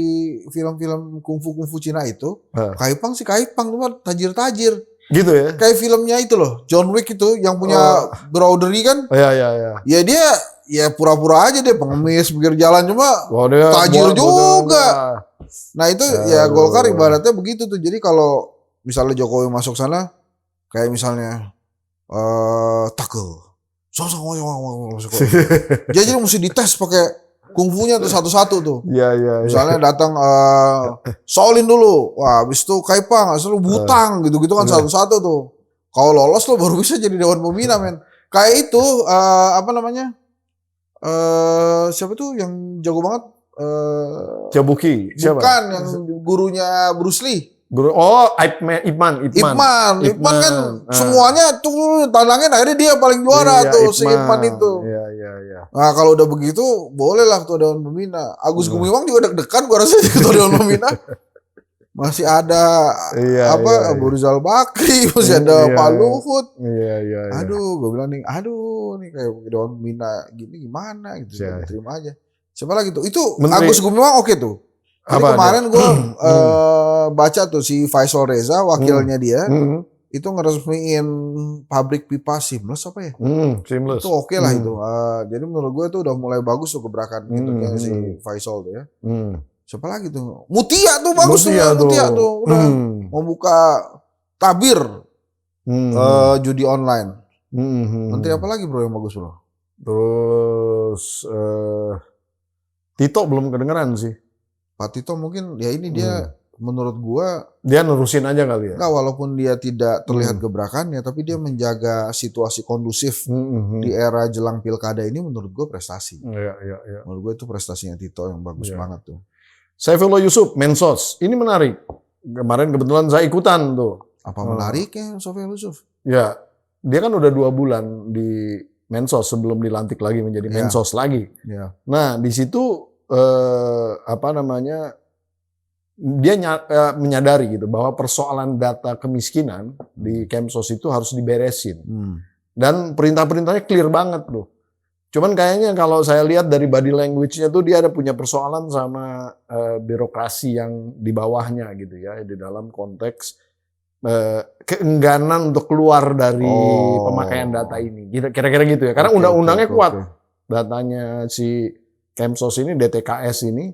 film-film kungfu Cina itu Kaipang sih Kaipang tuh tajir. Gitu ya. Kayak filmnya itu loh, John Wick itu yang punya Browdery kan. Iya. Ya dia ya pura-pura aja deh pengemis pinggir jalan, cuma tajir juga. Nah itu ya Golkar ibaratnya begitu tuh. Jadi kalau misalnya Jokowi masuk sana kayak misalnya tackle. Jadi mesti dites pakai kungfunya tuh satu-satu tuh. Iya. Misalnya datang Shaolin dulu. Wah, habis itu Kaipang, asal lu butang gitu-gitu kan satu-satu tuh. Kalau lolos lo baru bisa jadi Dewan Pembina, men. Kayak itu apa namanya? Siapa tuh yang jago banget? Jabuki. Siapa? Bukan, yang gurunya Bruce Lee. Ip Man kan semuanya tuh tandangin akhirnya dia paling juara tuh si Ip Man itu. Iya. Nah kalau udah begitu boleh lah ketua Dewan Pembina. Agus Gumiwang juga deg-degan gua rasa ketua Dewan Pembina. Masih ada Abu Rizal Bakri, masih ada Pak Luhut. Iya. Aduh, gue bilang nih kayak Dewan Pembina gini gimana gitu. Terima aja. Siapa lagi tuh? Itu Menteri. Agus Gumiwang oke tuh. Jadi kemarin gue baca tuh si Faisal Reza wakilnya dia itu ngeresmiin pabrik pipa Seamless apa ya? Seamless. Itu oke lah itu. Jadi menurut gue tuh udah mulai bagus tuh gebrakan gitu si Faisal tuh ya. Siapa lagi tuh? Mutia tuh bagus Mutia tuh. Udah mau buka tabir judi online. Menteri apa lagi bro yang bagus bro? Terus Tito belum kedengeran sih. Pak Tito mungkin ya ini dia menurut gua dia nerusin aja kali ya. Enggak, walaupun dia tidak terlihat gebrakannya tapi dia menjaga situasi kondusif di era jelang pilkada ini menurut gua prestasi. Iya. Menurut gua itu prestasinya Tito yang bagus banget tuh. Saifullah Yusuf Mensos. Ini menarik. Kemarin kebetulan saya ikutan tuh. Apa menariknya Saifullah Yusuf? Ya, dia kan udah 2 bulan di Mensos sebelum dilantik lagi menjadi Mensos lagi. Yeah. Nah, di situ dia menyadari gitu bahwa persoalan data kemiskinan di Kemsos itu harus diberesin. Dan perintah-perintahnya clear banget loh. Cuman kayaknya kalau saya lihat dari body language-nya tuh dia ada punya persoalan sama birokrasi yang di bawahnya gitu ya, di dalam konteks keengganan untuk keluar dari pemakaian data ini. Kira-kira gitu ya. Karena undang-undangnya kuat. Datanya si Kemsos ini, DTKS ini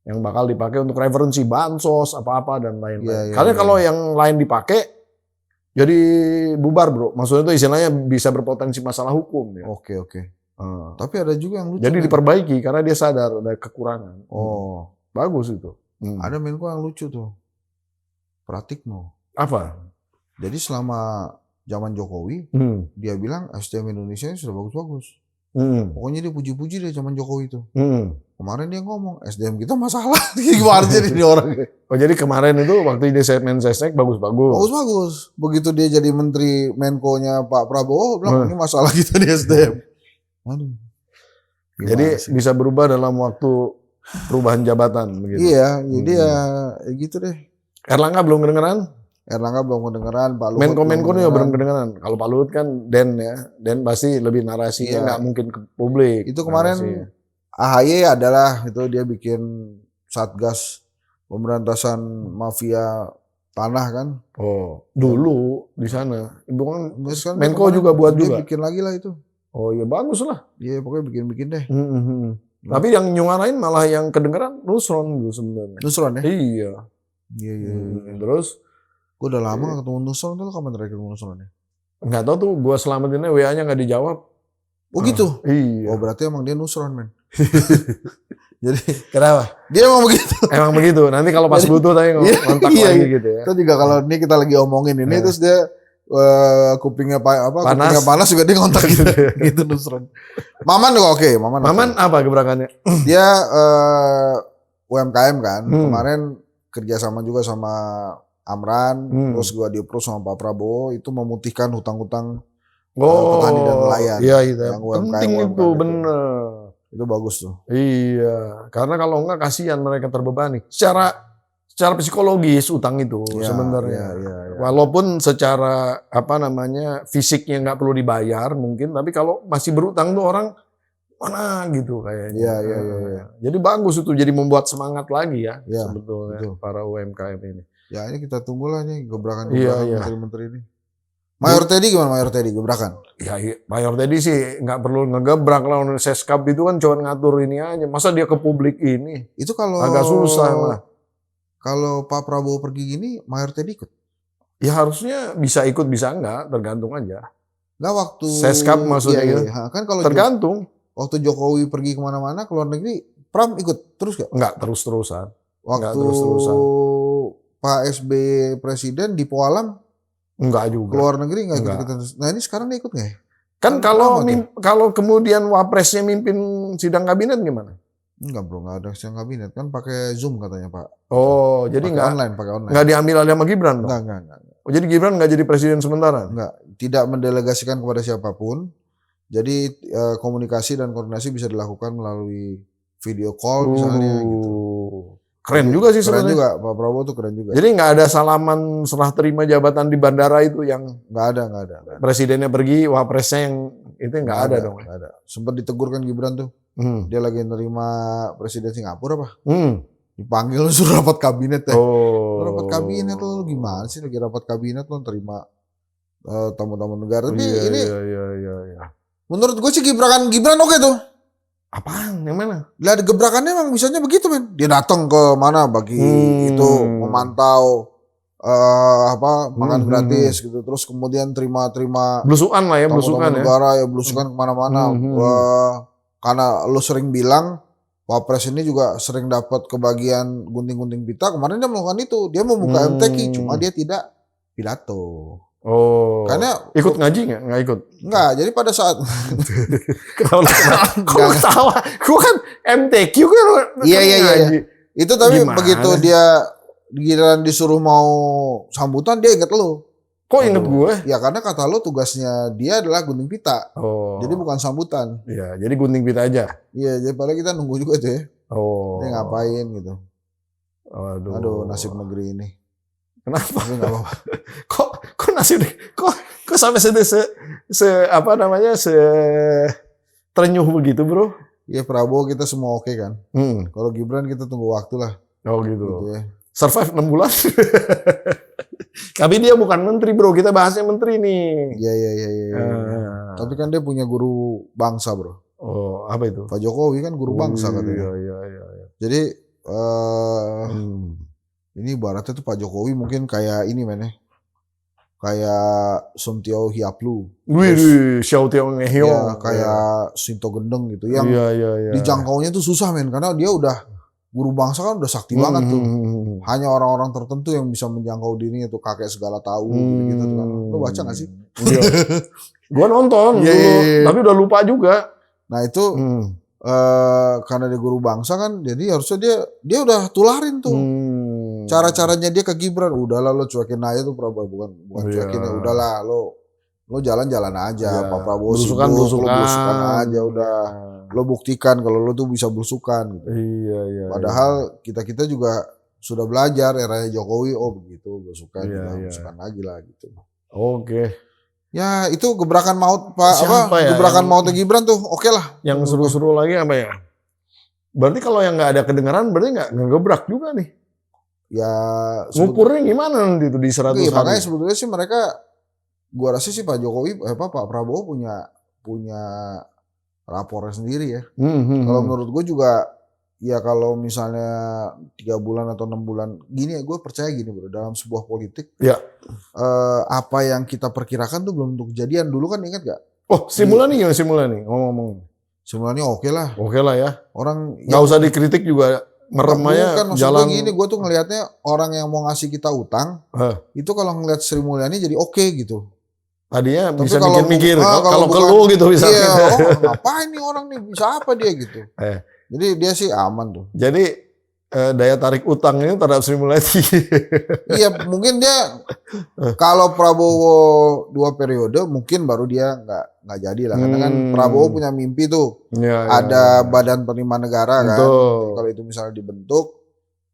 yang bakal dipakai untuk referensi bansos apa-apa dan lain-lain. Karena kalau yang lain dipakai jadi bubar, bro. Maksudnya itu istilahnya bisa berpotensi masalah hukum ya. Oke. Tapi ada juga yang lucu. Jadi diperbaiki karena dia sadar ada kekurangan. Oh, bagus itu. Ada Menko yang lucu tuh. Pratikno. Apa? Jadi selama zaman Jokowi, dia bilang SDM Indonesia ini sudah bagus-bagus. Pokoknya dia puji-puji deh zaman Jokowi itu. Kemarin dia ngomong SDM kita masalah. Gimana sih ini orang? Oh jadi kemarin itu waktu dia Mensesnek bagus-bagus. Bagus-bagus. Begitu dia jadi Menteri Menko-nya Pak Prabowo, bilang ini masalah kita di SDM. Aduh. Jadi bisa berubah dalam waktu perubahan jabatan begitu. Iya, jadi ya gitu deh. Erlangga belum kedengeran? Erlangga belum kedengeran, Pak Luhut Menko juga belum kedengeran. Kalau Pak Luhut kan Den ya, Den pasti lebih narasinya nggak mungkin ke publik. Itu kemarin AHY adalah itu dia bikin Satgas pemberantasan mafia tanah kan. Oh, dulu di sana. Ibu kan Menko juga buat juga. Dia bikin lagi lah itu. Oh iya bagus lah. Iya pokoknya bikin-bikin deh. Tapi yang nyuarain malah yang kedengeran Nusron dulu sebenarnya. Nusron ya? Iya. Terus? Gue udah lama gak ketemu Nusron, tuh kapan terakhir ketemu Nusron ya? Nggak tahu tuh, gue selamatinnya WA-nya nggak dijawab. Oh gitu? Iya. Oh berarti emang dia Nusron men. Jadi kenapa? Dia emang begitu. Emang begitu. Nanti kalau pas butuh tadi ngontak lagi gitu ya. Itu juga kalau ini kita lagi omongin ini terus dia kupingnya panas juga dia ngontak gitu. Gitu Nusron. Maman juga oke. Maman apa gebrakannya? Dia UMKM kan. Kemarin kerjasama juga sama Amran, terus gua di-approve sama Pak Prabowo itu memutihkan hutang-hutang petani dan nelayan. Iya itu. Yang UMKM, penting itu bener. Itu bagus tuh. Iya, karena kalau enggak kasihan mereka terbebani. Secara psikologis utang itu sebenarnya. Ya. Walaupun secara fisiknya nggak perlu dibayar mungkin, tapi kalau masih berutang tuh orang mana gitu kayaknya. Iya. Jadi bagus itu, jadi membuat semangat lagi ya sebetulnya betul. Para UMKM ini. Ya ini kita tunggulah nih gebrakan menteri-menteri ini. Mayor Teddy gimana Mayor Teddy gebrakan? Ya Mayor Teddy sih nggak perlu ngegebrak lah, Seskap itu kan cuma ngatur ini aja. Masa dia ke publik ini? Itu kalau agak susah lah. Kalau Pak Prabowo pergi gini, Mayor Teddy ikut? Ya harusnya bisa ikut bisa enggak, tergantung aja. Nggak waktu Seskap maksudnya gitu. Kan kalau tergantung. Waktu Jokowi pergi kemana-mana ke luar negeri, Pram ikut terus gak? Enggak terus-terusan. Waktu Pak SBY presiden di Poalam enggak juga. Keluar negeri enggak ikut. Nah ini sekarang dia ikut nggak ya? Kan kalau kemudian wapresnya mimpin sidang kabinet gimana? Enggak bro, enggak ada sidang kabinet kan pakai Zoom katanya Pak. Oh jadi pakai online. Nggak diambil alih sama Gibran dong? Enggak. Oh jadi Gibran nggak jadi presiden sementara? Enggak, tidak mendelegasikan kepada siapapun. Jadi komunikasi dan koordinasi bisa dilakukan melalui video call misalnya gitu. Keren juga sih sebenarnya. Keren juga, Pak Prabowo tuh keren juga. Jadi nggak ada salaman serah terima jabatan di bandara itu yang nggak ada. Presidennya pergi, wapresnya yang itu nggak ada dong. Nggak ada. Sempat ditegur kan Gibran tuh. Dia lagi nerima presiden Singapura apa? Dipanggil suruh rapat kabinet ya. Rapat kabinet lo gimana sih lagi rapat kabinet lo terima tamu-tamu negara. Tapi ini menurut gue sih Gibran oke tuh. Apaan? Yang mana? Lah gebrakannya emang bisanya begitu men. Dia datang ke mana bagi itu memantau makan gratis gitu. Terus kemudian terima belusukan lah ya, belusukan ya. Negara ya belusukan kemana-mana. Karena lo sering bilang Wapres ini juga sering dapat kebagian gunting-gunting pita. Kemarin dia melakukan itu. Dia membuka MTQ, cuma dia tidak pidato. Oh. Karena ikut ngaji nggak? Nggak ikut. Enggak. Jadi pada saat kok ketawa? Gue kan MTQ kan. Iya. Itu tapi begitu dia giliran disuruh mau sambutan dia inget lo. Kok inget gue? Ya karena kata lo tugasnya dia adalah gunting pita. Jadi bukan sambutan. Iya. Jadi gunting pita aja. Iya. Jadi padahal kita nunggu juga tuh ya. Dia ngapain gitu. Aduh nasib negeri ini. Kenapa? Nggak apa-apa. Kok nasib kok sampai terenyuh begitu bro? Ya Prabowo kita semua oke kan. Kalau Gibran kita tunggu waktu lah. Oh gitu ya. Survive 6 bulan. Tapi dia bukan menteri bro, kita bahasnya menteri nih. Iya. Tapi kan dia punya guru bangsa bro. Oh apa itu? Pak Jokowi kan guru bangsa katanya. Iya. Jadi ini ibaratnya tuh Pak Jokowi mungkin kayak ini men ya. Kayak Suntio Hiaplu. Wih, Xiao Tiong Ngehyo. Ya, kayak Sinto Gendeng gitu. Yang iya. dijangkaunya tuh susah men. Karena dia udah guru bangsa kan udah sakti banget tuh. Hanya orang-orang tertentu yang bisa menjangkau dirinya tuh, kakek segala tahu gitu kan. Lo baca gak sih? Iya. Gua nonton dulu, tapi udah lupa juga. Nah itu karena dia guru bangsa kan, jadi harusnya dia udah tularin tuh. Cara-caranya dia ke Gibran, udahlah lo cuekin aja tuh Prabowo, bukan cuekin ya, udahlah lo jalan-jalan aja, Pak Prabowo belusukan, lo belusukan aja udah. Lo buktikan kalau lo tuh bisa belusukan gitu. Iya. Padahal kita juga sudah belajar eranya Jokowi, begitu belusukan, belusukan lagi lah gitu. Oke. Ya itu gebrakan maut gebrakan mautnya Gibran tuh oke lah. Yang seru-seru lagi apa ya? Berarti kalau yang nggak ada kedengaran berarti nggak ngegebrak juga nih. Ya ngukurnya gimana nanti itu di 100 hari? Makanya sebetulnya sih mereka, gua rasa sih Pak Jokowi, Pak Prabowo punya rapornya sendiri ya. Kalau menurut gue juga, ya kalau misalnya 3 bulan atau 6 bulan gini ya, gue percaya gini bro, dalam sebuah politik, apa yang kita perkirakan tuh belum tentu kejadian. Dulu kan ingat gak? Simulani gimana Simulani? Ngomong-ngomong. Simulani oke lah. Oke lah ya. Orang nggak usah dikritik juga. Merem aja jalan. Gini, gue tuh ngelihatnya orang yang mau ngasih kita utang, itu kalau ngelihat Sri Mulyani jadi oke gitu. Tadinya bisa mikir-mikir, kalau ke lu gitu bisa. Iya, ngapain nih orang nih, bisa apa dia gitu. Jadi dia sih aman tuh. Jadi daya tarik utang ini terhadap Sri Mulyani. Iya, mungkin dia kalau Prabowo 2 periode mungkin baru dia nggak jadi lah. Karena kan Prabowo punya mimpi tuh. Ada Badan Penerimaan Negara kan. Kalau itu misalnya dibentuk,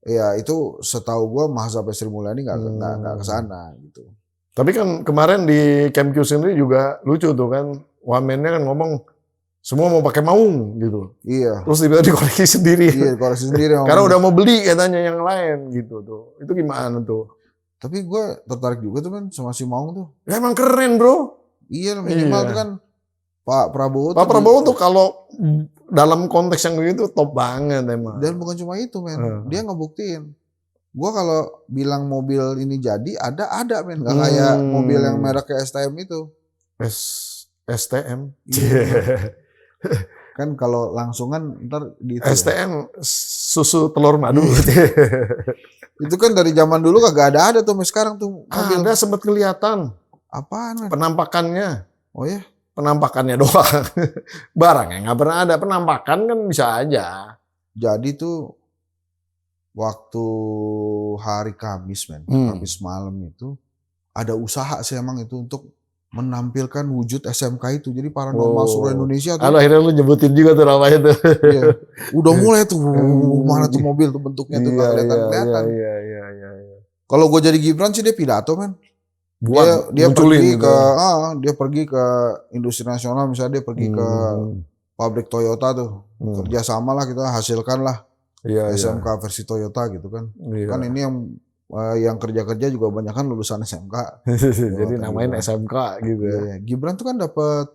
ya itu setahu gua sampai Sri Mulyani nggak kesana gitu. Tapi kan kemarin di Kemq sendiri juga lucu tuh kan, wamennya kan ngomong semua mau pakai maung gitu. Iya. Terus tiba-tiba dikoreksi sendiri. Iya, dikoreksi sendiri. Karena udah mau beli katanya yang lain gitu tuh. Itu gimana tuh? Tapi gue tertarik juga tuh kan sama si Maung tuh. Ya emang keren bro. Iya minimal tuh kan Pak Prabowo. Pak Prabowo tuh kalau dalam konteks yang begitu top banget emang. Dan bukan cuma itu men, dia ngebuktiin. Gue kalau bilang mobil ini jadi ada men, nggak kayak mobil yang mereknya STM itu. STM. Kan kalau langsungan ntar di STM susu telur madu. Itu kan dari zaman dulu kagak ada tuh, sekarang tuh mobil. Ada sempat kelihatan. Apaan? Penampakannya. Oh ya? Penampakannya doang. Barangnya nggak pernah ada. Penampakan kan bisa aja. Jadi tuh waktu hari Kamis Kamis malam itu ada usaha sih emang itu untuk menampilkan wujud SMK itu. Jadi Paranormal seluruh Indonesia tuh. Akhirnya lu nyebutin juga tuh namanya tuh. Iya. Udah mulai tuh mana tuh mobil tuh bentuknya tuh nggak kelihatan. Iya. Kalau gue jadi Gibran sih dia pidato men. Dia pergi gitu. Dia pergi ke industri nasional, misalnya dia pergi ke pabrik Toyota tuh. Kerjasama lah kita hasilkan lah SMK versi Toyota gitu kan. Kan ini yang kerja-kerja juga banyak kan lulusan SMK. Jadi namain SMK gitu ya. Gibran tuh kan dapat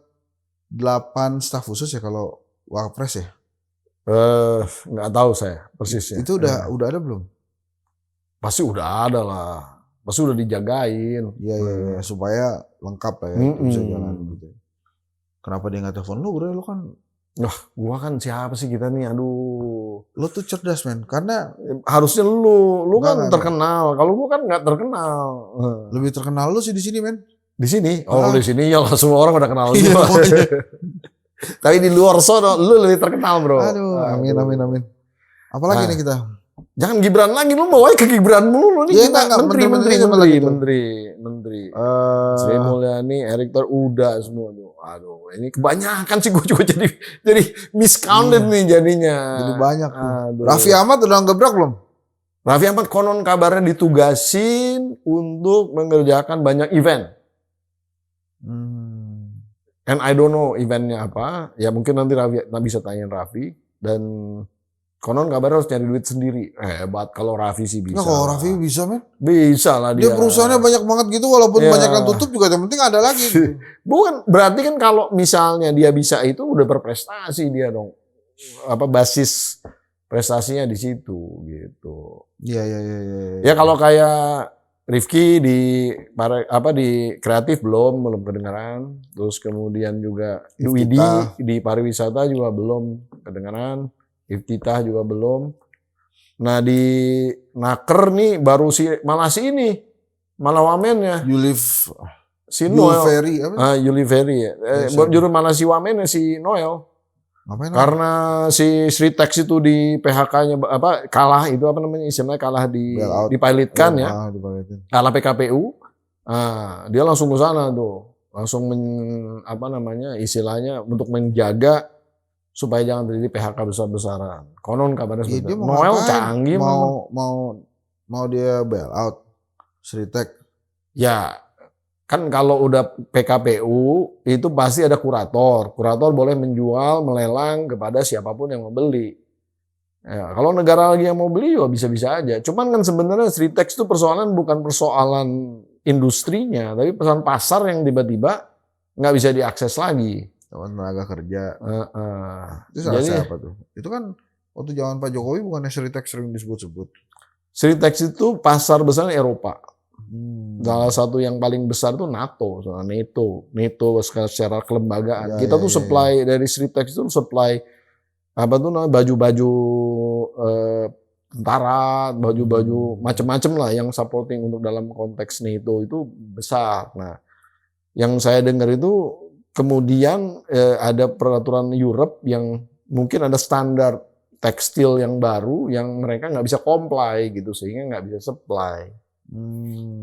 8 staf khusus ya kalau Wapres ya? Nggak tahu saya persisnya. Itu udah ada belum? Pasti udah ada lah. Pasti udah dijagain. Iya, supaya lengkap lah ya, bisa jalan gitu. Kenapa dia nggak telepon lu, bro? Lu kan gua kan siapa sih kita nih, aduh. Lu tuh cerdas men, karena harusnya lu kan terkenal. Kalau gua kan nggak terkenal. Lebih terkenal lu sih di sini men. Di sini? Di sini ya semua orang udah kenal gua. Tapi di luar sono lu lebih terkenal bro. Aduh, amin. Apalagi nih kita? Jangan Gibran lagi, lu mau aja ke Gibran mulu nih. Kita menteri. Sri Mulyani, Erick Thohir udah semua tuh. Aduh, ini kebanyakan sih gue juga jadi miscounted nih jadinya. Jadi banyak tuh. Raffi Ahmad udah ngebrak belum? Raffi Ahmad konon kabarnya ditugasin untuk mengerjakan banyak event. And I don't know eventnya apa. Ya mungkin nanti Raffi bisa tanyain Raffi. Dan konon kabarnya harus nyari duit sendiri. Hebat kalau Raffi sih bisa. Nah, kalau Raffi bisa men? Bisa lah dia. Dia perusahaannya banyak banget gitu, walaupun banyak yang tutup juga yang penting ada lagi. Gitu. Bukan, berarti kan kalau misalnya dia bisa itu udah berprestasi dia dong. Basis prestasinya di situ gitu. Iya. Ya kalau kayak Rifki di kreatif belum kedengaran. Terus kemudian juga Widi di pariwisata juga belum kedengaran. Iftitah juga belum. Nah di Naker nih baru malah wamennya. Yuli Ferry apa? Yuli Ferry ya. Juru malah si wamennya si Noel. Ngapain? Karena si Sritex itu di PHK-nya kalah itu apa namanya istilahnya kalah dipilotkan ya. Kalah PKPU. Dia langsung ke sana tuh. Langsung istilahnya untuk menjaga supaya jangan terjadi PHK besar-besaran. Konon kabarnya seperti Noel canggih mau dia bail out Sritex. Ya, kan kalau udah PKPU itu pasti ada kurator. Kurator boleh menjual, melelang kepada siapapun yang mau beli. Ya, kalau negara lagi yang mau beli ya bisa-bisa aja. Cuman kan sebenarnya Sritex itu persoalan bukan persoalan industrinya, tapi persoalan pasar yang tiba-tiba nggak bisa diakses lagi. Tenaga kerja. Itu salah siapa tuh? Itu kan waktu zaman Pak Jokowi bukannya Sritex sering disebut-sebut. Sritex itu pasar besar Eropa. Salah satu yang paling besar itu NATO secara kelembagaan. Kita tuh supply dari Sritex itu supply baju-baju tentara, baju-baju macam-macam lah yang supporting untuk dalam konteks NATO itu besar. Nah, yang saya dengar itu kemudian ada peraturan Europe yang mungkin ada standar tekstil yang baru yang mereka nggak bisa comply gitu sehingga nggak bisa supply.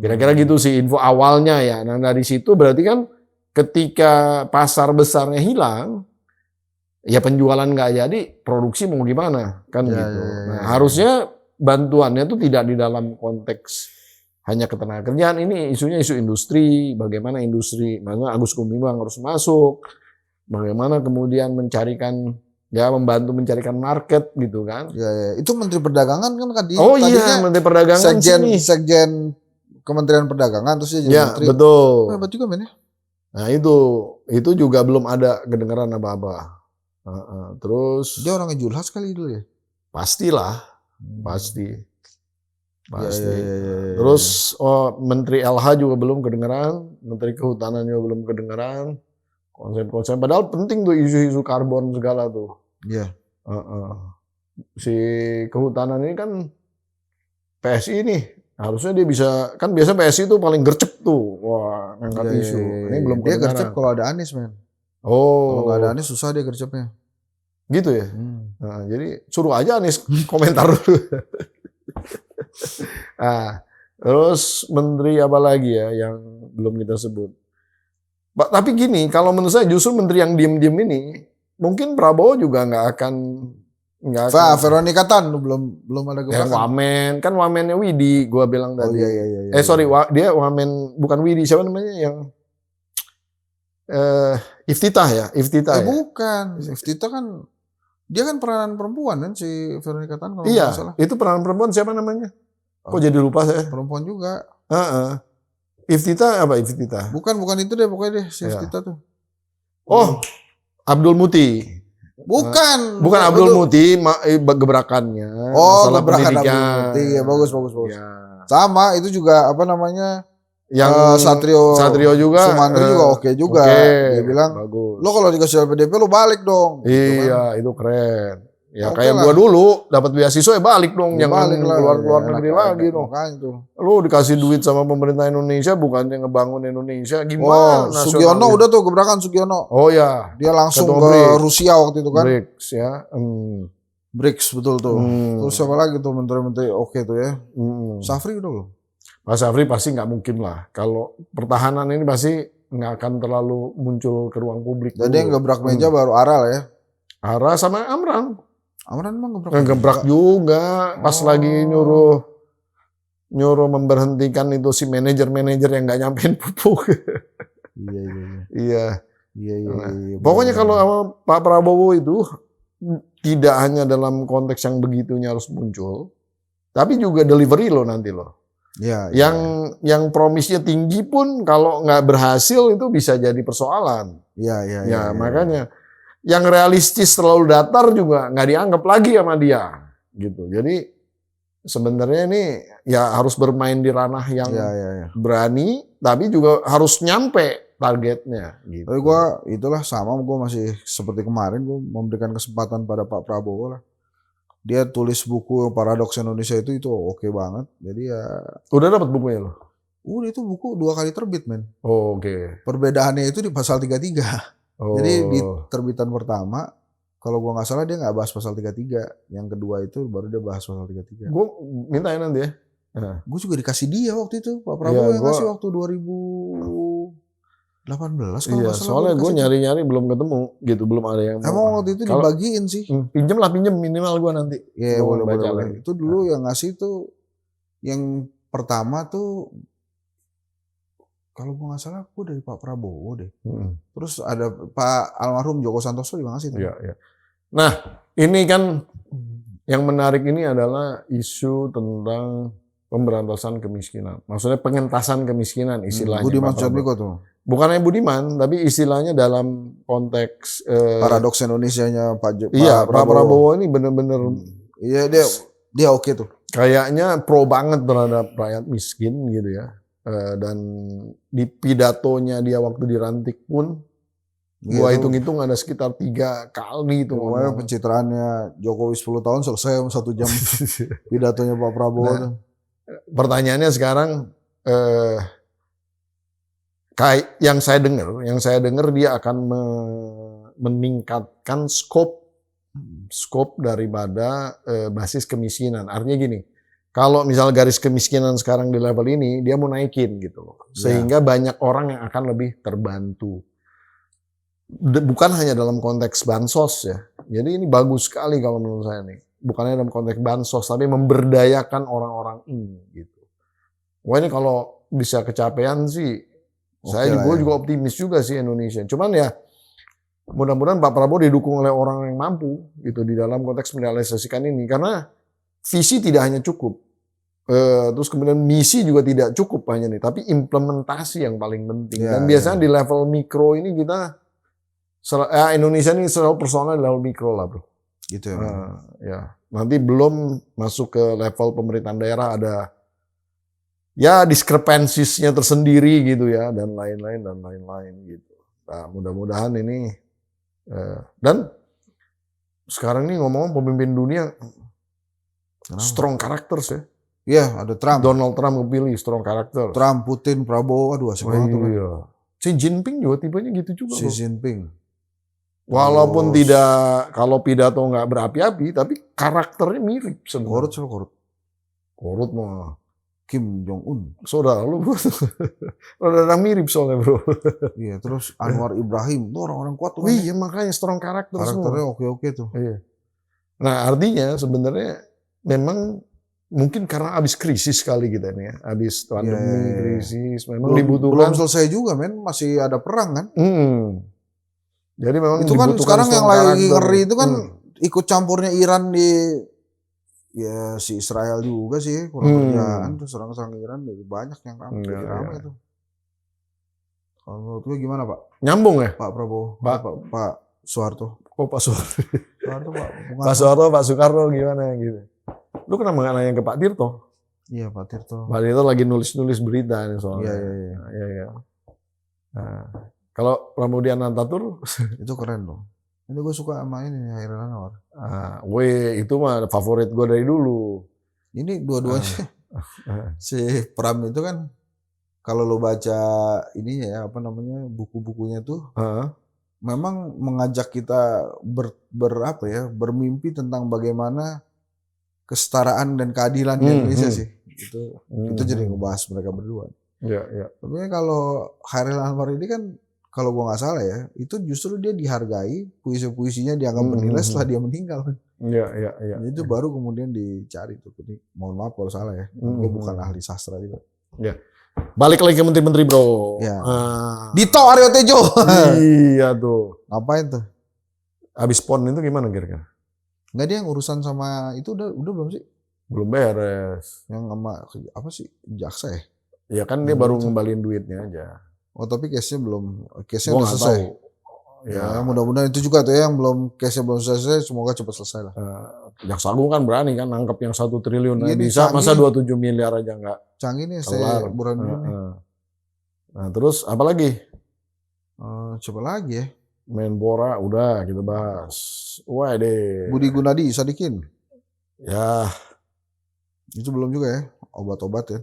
Kira-kira gitu sih info awalnya ya. Nah dari situ berarti kan ketika pasar besarnya hilang, ya penjualan nggak jadi, produksi mau gimana kan gitu. Nah harusnya bantuannya tuh tidak di dalam konteks hanya ketenagakerjaan, ini isunya isu industri, bagaimana industri, maksudnya Agus Gumiwang harus masuk, bagaimana kemudian membantu mencarikan market gitu kan. Ya. Itu Menteri Perdagangan kan tadi. Oh iya, Menteri Perdagangan Sekjen Kementerian Perdagangan terus dia jadi menteri. Betul. Hebat juga men ya. Nah itu juga belum ada kedengaran apa-apa. Terus dia orangnya julhas kali dulu ya. Pastilah, pasti. Ya. Terus Menteri LH juga belum kedengeran, Menteri Kehutanan juga belum kedengeran, konsep-konsep. Padahal penting tuh isu-isu karbon segala tuh. Iya. Si Kehutanan ini kan PSI nih, harusnya dia bisa, kan biasa PSI tuh paling gercep tuh, wah ngangkat isu. Ini belum kedengeran. Dia gercep kalau ada Anies men. Kalau nggak ada Anies susah dia gercepnya. Gitu ya. Nah, jadi suruh aja Anies komentar dulu. Terus menteri apa lagi ya yang belum kita sebut. Tapi gini, kalau menurut saya justru menteri yang diem-diem ini, mungkin Prabowo juga nggak akan. Veronica Tan belum ada gebrakan. Yang wamennya Widi, gua bilang tadi. Iya. Sorry, dia wamen bukan Widi, siapa namanya yang Iftitah ya. Bukan, Iftitah kan dia kan peranan perempuan kan si Veronica Tan kalau nggak salah. Itu peranan perempuan siapa namanya? Kok jadi lupa saya? Perempuan juga. Iftitah apa Iftitah? Bukan itu deh pokoknya deh si Iftitah tuh. Abdul Muti. Bukan Abdul Muti, gebrakannya. Gebrakan Abdul Muti. Ya, bagus. Ya. Sama itu juga apa namanya? Yang Satrio juga, Sumantri juga oke juga. Dia bilang, bagus. Lo kalau dikasih LPDP lo balik dong. Iya, itu keren. Ya kayak gua dulu dapat beasiswa ya balik dong, jangan keluar negeri lagi dong. Lo dikasih duit sama pemerintah Indonesia bukannya ngebangun Indonesia gimana? Sugiono udah tuh gebrakan Sugiono. Oh ya. Dia langsung ke Rusia waktu itu kan. BRICS ya. BRICS betul tuh. Terus siapa lagi tuh menteri-menteri oke tuh ya. Safri udah belum? Pak Safri pasti nggak mungkin lah. Kalau pertahanan ini pasti nggak akan terlalu muncul ke ruang publik. Jadi yang gebrak meja baru Aral ya? Aral sama Amran. Amran emang gebrak juga. Pas lagi nyuruh memberhentikan itu si manajer yang nggak nyampein pupuk. Iya. Pokoknya kalau sama Pak Prabowo itu tidak hanya dalam konteks yang begitunya harus muncul, tapi juga delivery loh nanti loh. Yang promisnya tinggi pun kalau nggak berhasil itu bisa jadi persoalan. Makanya yang realistis terlalu datar juga nggak dianggap lagi sama dia, gitu. Jadi sebenarnya ini ya harus bermain di ranah yang berani, tapi juga harus nyampe targetnya. Gitu. Tapi gue masih seperti kemarin gue memberikan kesempatan pada Pak Prabowo lah. Dia tulis buku Paradoks Indonesia itu oke banget. Jadi ya. Udah dapat bukunya lo? Udah, itu buku 2 kali terbit, men. Oh, oke. Perbedaannya itu di pasal 33. Jadi di terbitan pertama, kalau gua nggak salah dia nggak bahas pasal 33. Yang kedua itu baru dia bahas pasal 33. Gue mintain nanti ya. Gue juga dikasih dia waktu itu. Pak Prabowo yang ngasih waktu 2018 kalau nggak salah. Soalnya gue nyari-nyari belum ketemu gitu, belum ada yang. Emang waktu itu dibagiin sih. Pinjem minimal gue nanti. Iya, boleh. Itu dulu yang ngasih tuh, yang pertama tuh, kalau gue nggak salah gue dari Pak Prabowo deh. Terus ada Pak almarhum Joko Santoso juga ngasih. Iya. Nah, ini kan yang menarik ini adalah isu tentang pemberantasan kemiskinan. Maksudnya pengentasan kemiskinan istilahnya. Budiman Sujatmiko tuh. Bukannya Budiman, tapi istilahnya dalam konteks Paradoks Indonesianya Pak Prabowo ini benar-benar. Iya, dia oke tuh. Kayaknya pro banget terhadap rakyat miskin gitu ya. Dan di pidatonya dia waktu dilantik pun, gua hitung-hitung ada sekitar 3 kali itu. Pokoknya pencitraannya Jokowi 10 tahun selesai 1 jam pidatonya Pak Prabowo. Nah, pertanyaannya sekarang, kayak yang saya dengar dia akan meningkatkan skop daripada basis kemiskinan. Artinya gini. Kalau misal garis kemiskinan sekarang di level ini, dia mau naikin gitu loh. Sehingga banyak orang yang akan lebih terbantu. Bukan hanya dalam konteks bansos ya. Jadi ini bagus sekali kalau menurut saya nih. Bukannya dalam konteks bansos, tapi memberdayakan orang-orang ini gitu. Wah, ini kalau bisa kecapean sih, gue juga optimis juga sih Indonesia. Cuman ya, mudah-mudahan Pak Prabowo didukung oleh orang yang mampu gitu di dalam konteks merealisasikan ini. Karena visi tidak hanya cukup, terus kemudian misi juga tidak cukup hanya nih, tapi implementasi yang paling penting. Dan biasanya di level mikro ini kita, Indonesia ini selalu persoalannya di level mikro lah bro. Gitu ya. Nanti belum masuk ke level pemerintahan daerah ada ya diskrepansinya tersendiri gitu ya, dan lain-lain gitu. Nah, mudah-mudahan ini dan sekarang ini ngomong pemimpin dunia. Strong characters ya. Iya, ada Trump. Donald Trump kepilih strong character. Trump, Putin, Prabowo, aduh asik banget. Iya. Xi Jinping juga tipenya gitu juga. Xi Jinping. Walaupun tidak, kalau pidato nggak berapi-api, tapi karakternya mirip sebenarnya. Korut mah. Kim Jong Un. Saudara lu bro. Saudara mirip soalnya bro. Iya, terus Anwar Ibrahim. Tuh orang-orang kuat tuh. Iya, makanya strong karakter semua. Karakternya oke-oke tuh. Iya. Nah artinya sebenarnya memang mungkin karena habis krisis kali kita ini ya, habis pandemi, krisis, memang dibutuhkan. Belum selesai juga men, masih ada perang kan. Jadi memang itu kan sekarang yang lagi ngeri itu kan ikut campurnya Iran di si Israel juga sih, kurang kerjaan tuh serang-serang Iran, jadi banyak yang ramai itu. Kalau menurut gue gimana Pak? Nyambung ya? Pak Prabowo, Pak Soeharto. Oh Pak Soeharto. Pak Soeharto, Pak Soekarno gimana gitu. Lu kenapa nggak nanya ke Pak Tirto? Iya Pak Tirto. Pak Tirto lagi nulis berita nih soalnya. Iya. Nah, kalau Pramudian Antatur itu keren loh. Ini gue suka sama ini Hairil Anwar. Itu mah favorit gue dari dulu. Ini dua-duanya si Pram itu kan kalau lo baca ini ya buku-bukunya tuh. Memang mengajak kita bermimpi tentang bagaimana kesetaraan dan keadilan di Indonesia sih. Itu jadi ngebahas mereka berdua. Iya. Tapi kalau Hairil Anwar ini kan kalau gua nggak salah ya, itu justru dia dihargai, puisi-puisinya dianggap bernilai setelah dia meninggal. Iya. Itu baru kemudian dicari tuh. Mohon maaf kalau salah ya. Gua bukan ahli sastra juga. Iya. Balik lagi ke menteri-menteri bro. Ya. Dito Aryo Tejo. Iya tuh. Ngapain tuh? Abis PON itu gimana kira-kira? Enggak, dia yang urusan sama itu udah belum sih? Belum beres. Yang sama apa sih? Jaksa ya? Ya kan dia baru ngembaliin duitnya aja. Oh tapi case-nya udah selesai. Ya mudah-mudahan itu juga tuh ya, yang belum case-nya belum selesai, semoga cepat selesai lah. Jaksa Agung kan berani kan nangkep yang 1 triliun. Bisa canggih, masa 27 miliar aja nggak. Canggih nih saya buruan. Nah terus apa lagi? Coba lagi ya. Menpora udah kita bahas. Wah deh. Budi Gunadi Sadikin. Ya. Itu belum juga ya, obat-obat ya.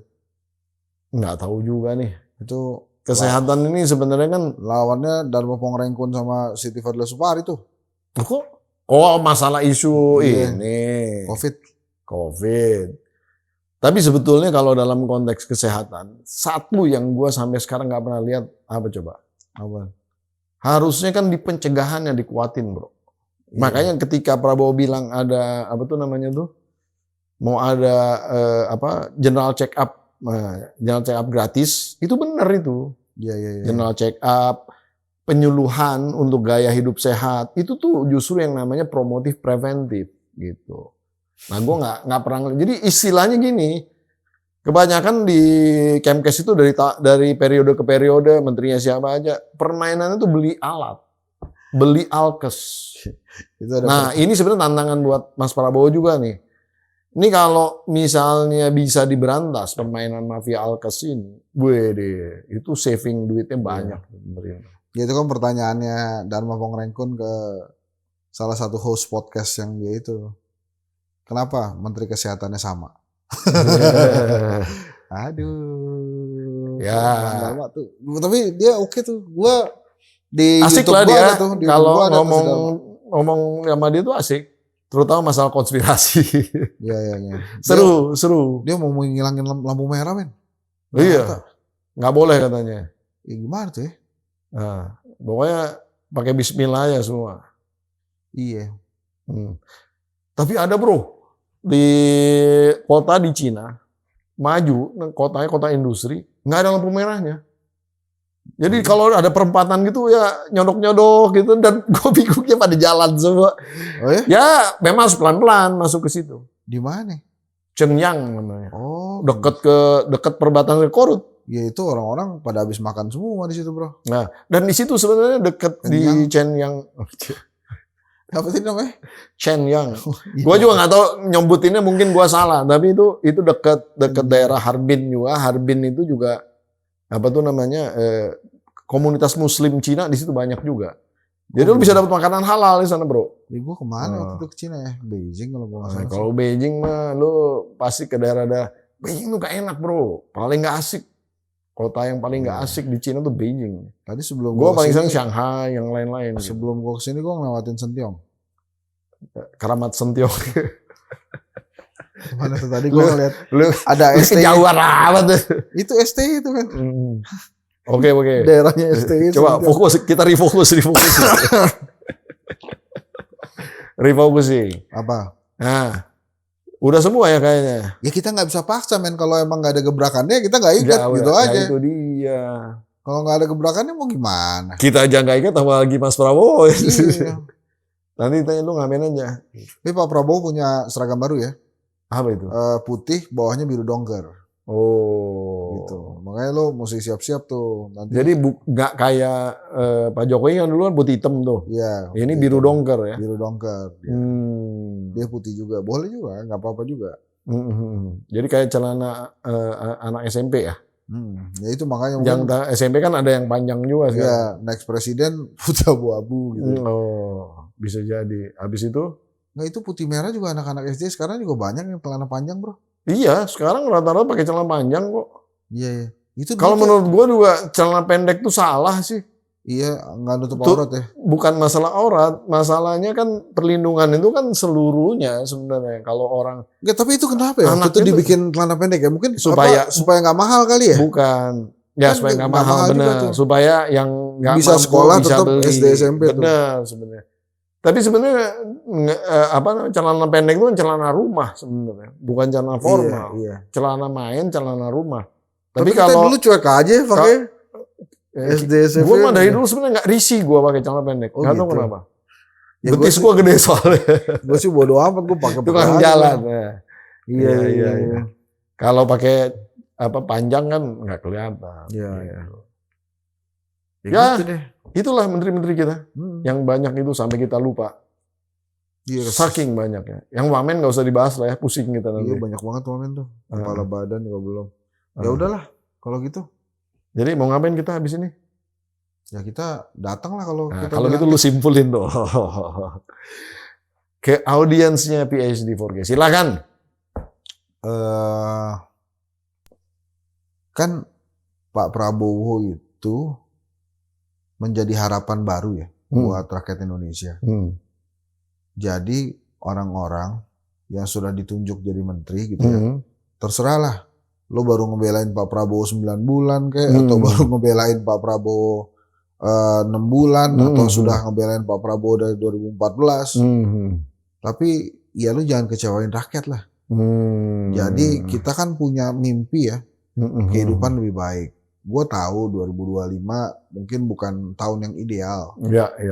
Nggak tahu juga nih. Itu kesehatan ini sebenarnya kan lawannya Dharma Pongrengkun sama Siti Fadila Supari tuh. Kok? Oh, masalah isu ini. COVID. Tapi sebetulnya kalau dalam konteks kesehatan, satu yang gue sampai sekarang nggak pernah lihat, apa coba? Apa? Harusnya kan di pencegahan yang dikuatin, bro. Makanya ketika Prabowo bilang ada apa tuh namanya tuh, mau ada general check up, general check up gratis, itu benar itu. Iya. General check up, penyuluhan untuk gaya hidup sehat, itu tuh justru yang namanya promotif preventif gitu. Nah, gue nggak pernah. Jadi istilahnya gini, kebanyakan di Kemkes itu dari periode ke periode, menterinya siapa aja, permainannya tuh beli alat, beli alkes. Nah, ini sebenarnya tantangan buat Mas Prabowo juga nih. Ini kalau misalnya bisa diberantas permainan mafia alkes ini, itu saving duitnya banyak. Ya, itu kan pertanyaannya Dharma Pongrengkun ke salah satu host podcast yang dia itu. Kenapa Menteri Kesehatannya sama? Aduh. Ya. Lama tuh. Tapi dia oke tuh. Gua di asik YouTube lah dia. tuh, kalau ngomong sama dia tuh asik. Terutama masalah konspirasi. Iya. Seru. Dia mau ngilangin lampu merah, men. Iya. Nggak boleh katanya. Ya, gimana tuh ya? Nah, pokoknya pakai bismillah ya semua. Iya. Tapi ada, bro. Di kota di Cina, maju, kotanya kota industri, nggak ada lampu merahnya. Jadi kalau ada perempatan gitu ya nyodok-nyodok gitu, dan gue bingungnya pada jalan semua. Oh ya? Ya memang harus pelan-pelan masuk ke situ. Di mana? Shenyang namanya. Oh. Dekat perbatasan ke Korut. Ya itu orang-orang pada habis makan semua di situ, bro. Nah, dan di situ sebenarnya dekat di Shenyang. Apa sih namanya? Shenyang. Gua juga nggak tahu nyebutinnya, mungkin gua salah, tapi itu dekat daerah Harbin juga. Harbin itu juga apa tuh namanya, komunitas Muslim Cina di situ banyak juga. Jadi lu bisa dapat makanan halal di sana, bro. Ya gua kemana waktu itu ke Cina ya? Beijing kalau gua nggak salah. Kalau Beijing mah lu pasti ke daerah-daerah. Beijing tuh gak enak, bro. Paling nggak asik. Kota yang paling nggak asik di Cina tuh Beijing. Tadi sebelum gua paling senang Shanghai, yang lain-lain. Sebelum gua kesini gua ngelewatin Sentiong. Keramat Sentiong. Mana tuh tadi gua ngeliat ada ST. Kejauhan amat tuh. Itu ST itu kan. Oke. Daerahnya ST itu. Coba fokus, kita refocus. Refocusing. Apa? Nah, udah semua ya kayaknya. Ya kita nggak bisa paksa, men. Kalau emang nggak ada gebrakannya kita nggak ikat gitu aja. Itu dia. Kalau nggak ada gebrakannya mau gimana? Kita aja nggak ikat, apalagi Mas Prabowo. Iya. Nanti tanya lu ngamen aja. Tapi Pak Prabowo punya seragam baru ya? Apa itu? Putih, bawahnya biru dongker. Oh. Gitu. Makanya lo mesti siap-siap tuh. Nanti. Jadi nggak kayak Pak Jokowi kan dulu kan putih hitam tuh. Iya. Ini biru dongker ya? Biru dongker. Ya. Dia putih juga. Boleh juga, nggak apa-apa juga. Jadi kayak celana anak SMP ya? Ya itu makanya. Yang SMP kan ada yang panjang juga sih. Iya, next presiden putih abu-abu gitu. Bisa jadi. Habis itu? Nggak, itu putih merah juga anak-anak SD sekarang juga banyak yang celana panjang, bro. Iya, sekarang rata-rata pakai celana panjang kok. Iya. Itu kalau menurut gua juga celana pendek tuh salah sih. Iya, nggak nutup aurat ya. Bukan masalah aurat, masalahnya kan perlindungan itu kan seluruhnya sebenarnya. Kalau orang. Nggak, tapi itu kenapa ya? Itu dibikin celana pendek ya? Mungkin supaya nggak mahal kali ya? Bukan. Ya, supaya nggak mahal, benar. Supaya yang nggak bisa sekolah tetap beli. SD SMP tuh. Benar sebenarnya. Tapi sebenarnya celana pendek itu kan celana rumah sebenarnya, bukan celana formal. Iya. Celana main, celana rumah. Tapi kalau dulu cuek aja pakai SD SMP. Gue mah dari dulu sebenarnya nggak risih gue pakai celana pendek. Nggak tahu kenapa. Ya, betis gue gede soalnya. Gue sih bodo amat, gue pakai tukang jalan. Iya. Kalau pakai panjang kan nggak kelihatan. Iya. Ya, gitu deh. Itulah menteri-menteri kita yang banyak itu sampai kita lupa. Iya, saking banyaknya. Yang wamen nggak usah dibahas lah ya, pusing kita nanti. Iya, banyak banget wamen tuh. Kepala badan juga belum. Ya udahlah kalau gitu. Jadi mau ngapain kita habis ini? Ya kita datang lah kalau kita. Kalau gitu lu simpulin tuh. ke audiensnya PhD 4K. Silakan. Kan Pak Prabowo itu menjadi harapan baru ya buat rakyat Indonesia. Jadi orang-orang yang sudah ditunjuk jadi menteri gitu ya, terserahlah. Lo baru ngebelain Pak Prabowo 9 bulan kayak, atau baru ngebelain Pak Prabowo 6 bulan, atau sudah ngebelain Pak Prabowo dari 2014. Tapi ya lo jangan kecewain rakyat lah. Jadi kita kan punya mimpi ya, kehidupan lebih baik. Gue tahu 2025 mungkin bukan tahun yang ideal,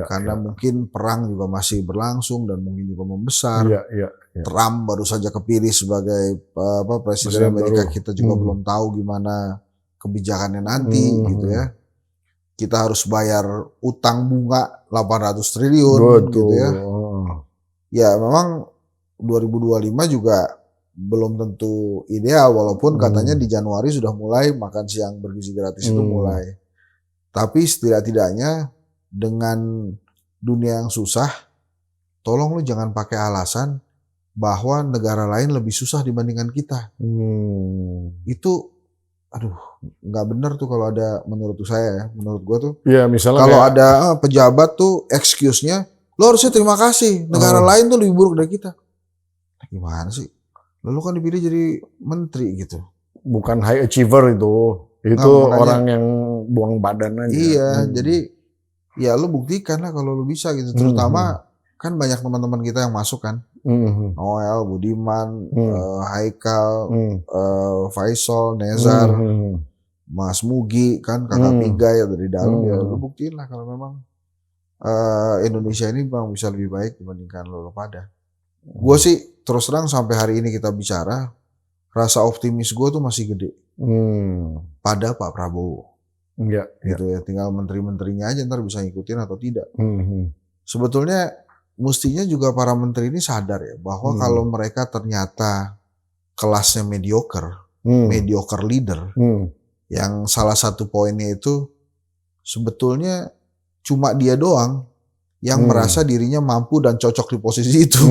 karena mungkin perang juga masih berlangsung dan mungkin juga membesar. Trump baru saja kepilih sebagai presiden Amerika, kita juga belum tahu gimana kebijakannya nanti gitu ya. Kita harus bayar utang bunga 800 triliun gitu ya. Ya memang 2025 juga belum tentu ideal, walaupun katanya di Januari sudah mulai makan siang bergizi gratis itu mulai. Tapi setidak-tidaknya dengan dunia yang susah, tolong lu jangan pakai alasan bahwa negara lain lebih susah dibandingkan kita. Itu, aduh, nggak benar tuh kalau ada, menurut saya ya, menurut gua tuh. Iya, misalnya kalau ada pejabat tuh excuse-nya, lo harusnya terima kasih, negara lain tuh lebih buruk dari kita. Gimana sih? Lalu kan dipilih jadi menteri gitu. Bukan high achiever itu. Itu orang yang buang badan aja. Iya, jadi ya lu buktikan lah kalau lu bisa gitu. Terutama kan banyak teman-teman kita yang masuk kan. Noel, Budiman, Haikal, Faisal, Nezar, Mas Mugi kan, Kakak Pigai dari dalam. Ya lu buktiin lah kalau memang Indonesia ini bang bisa lebih baik dibandingkan lu pada. Gue sih terus terang sampai hari ini kita bicara, rasa optimis gue tuh masih gede pada Pak Prabowo. Gitu ya, tinggal menteri-menterinya aja ntar bisa ngikutin atau tidak. Sebetulnya mestinya juga para menteri ini sadar ya bahwa kalau mereka ternyata kelasnya mediocre leader, yang salah satu poinnya itu sebetulnya cuma dia doang yang merasa dirinya mampu dan cocok di posisi itu.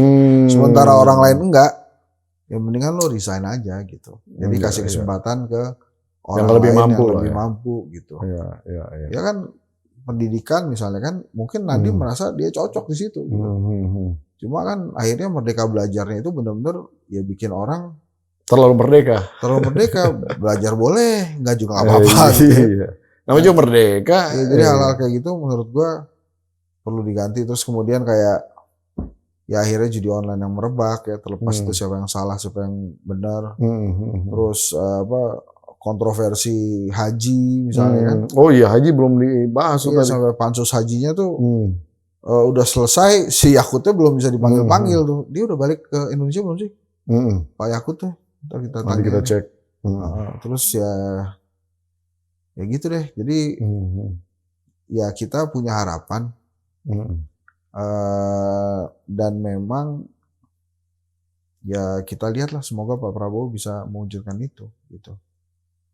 Sementara orang lain enggak. Ya mendingan lo resign aja gitu. Jadi kasih kesempatan ke orang yang lebih mampu gitu. Ya kan pendidikan misalnya kan mungkin Nadiem merasa dia cocok di situ gitu. Cuma kan akhirnya Merdeka Belajarnya itu benar-benar ya bikin orang terlalu merdeka. Belajar boleh, enggak juga apa-apa gitu. Namanya juga merdeka. Ya, jadi hal-hal kayak gitu menurut gua perlu diganti. Terus kemudian kayak ya akhirnya judi online yang merebak ya, terlepas itu siapa yang salah siapa yang benar. Terus kontroversi haji misalnya kan. Oh iya, haji belum dibahas iya, tadi. Sampai pansus hajinya tuh udah selesai, si Yakutnya belum bisa dipanggil-panggil tuh. Dia udah balik ke Indonesia belum sih? Pak Yakut tuh. Ntar kita tanya. Nanti kita cek. Terus ya gitu deh. Jadi ya kita punya harapan. Dan memang ya kita lihatlah, semoga Pak Prabowo bisa mewujudkan itu gitu.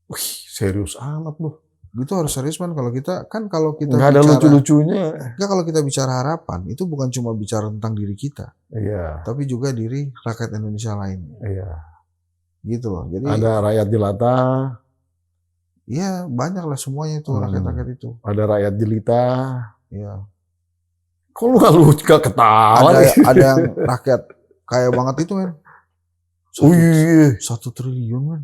Wih, serius amat loh. Gitu harus serius man. Kalau kita nggak ada lucu-lucunya. Enggak, kalau kita bicara harapan itu bukan cuma bicara tentang diri kita, tapi juga diri rakyat Indonesia lainnya. Gitu loh. Jadi ada rakyat jelata. Iya, banyak lah semuanya itu rakyat-rakyat itu. Ada rakyat jelita. Iya. Kok lu gak ketawa? Ada yang rakyat kaya banget itu men. 1 triliun men.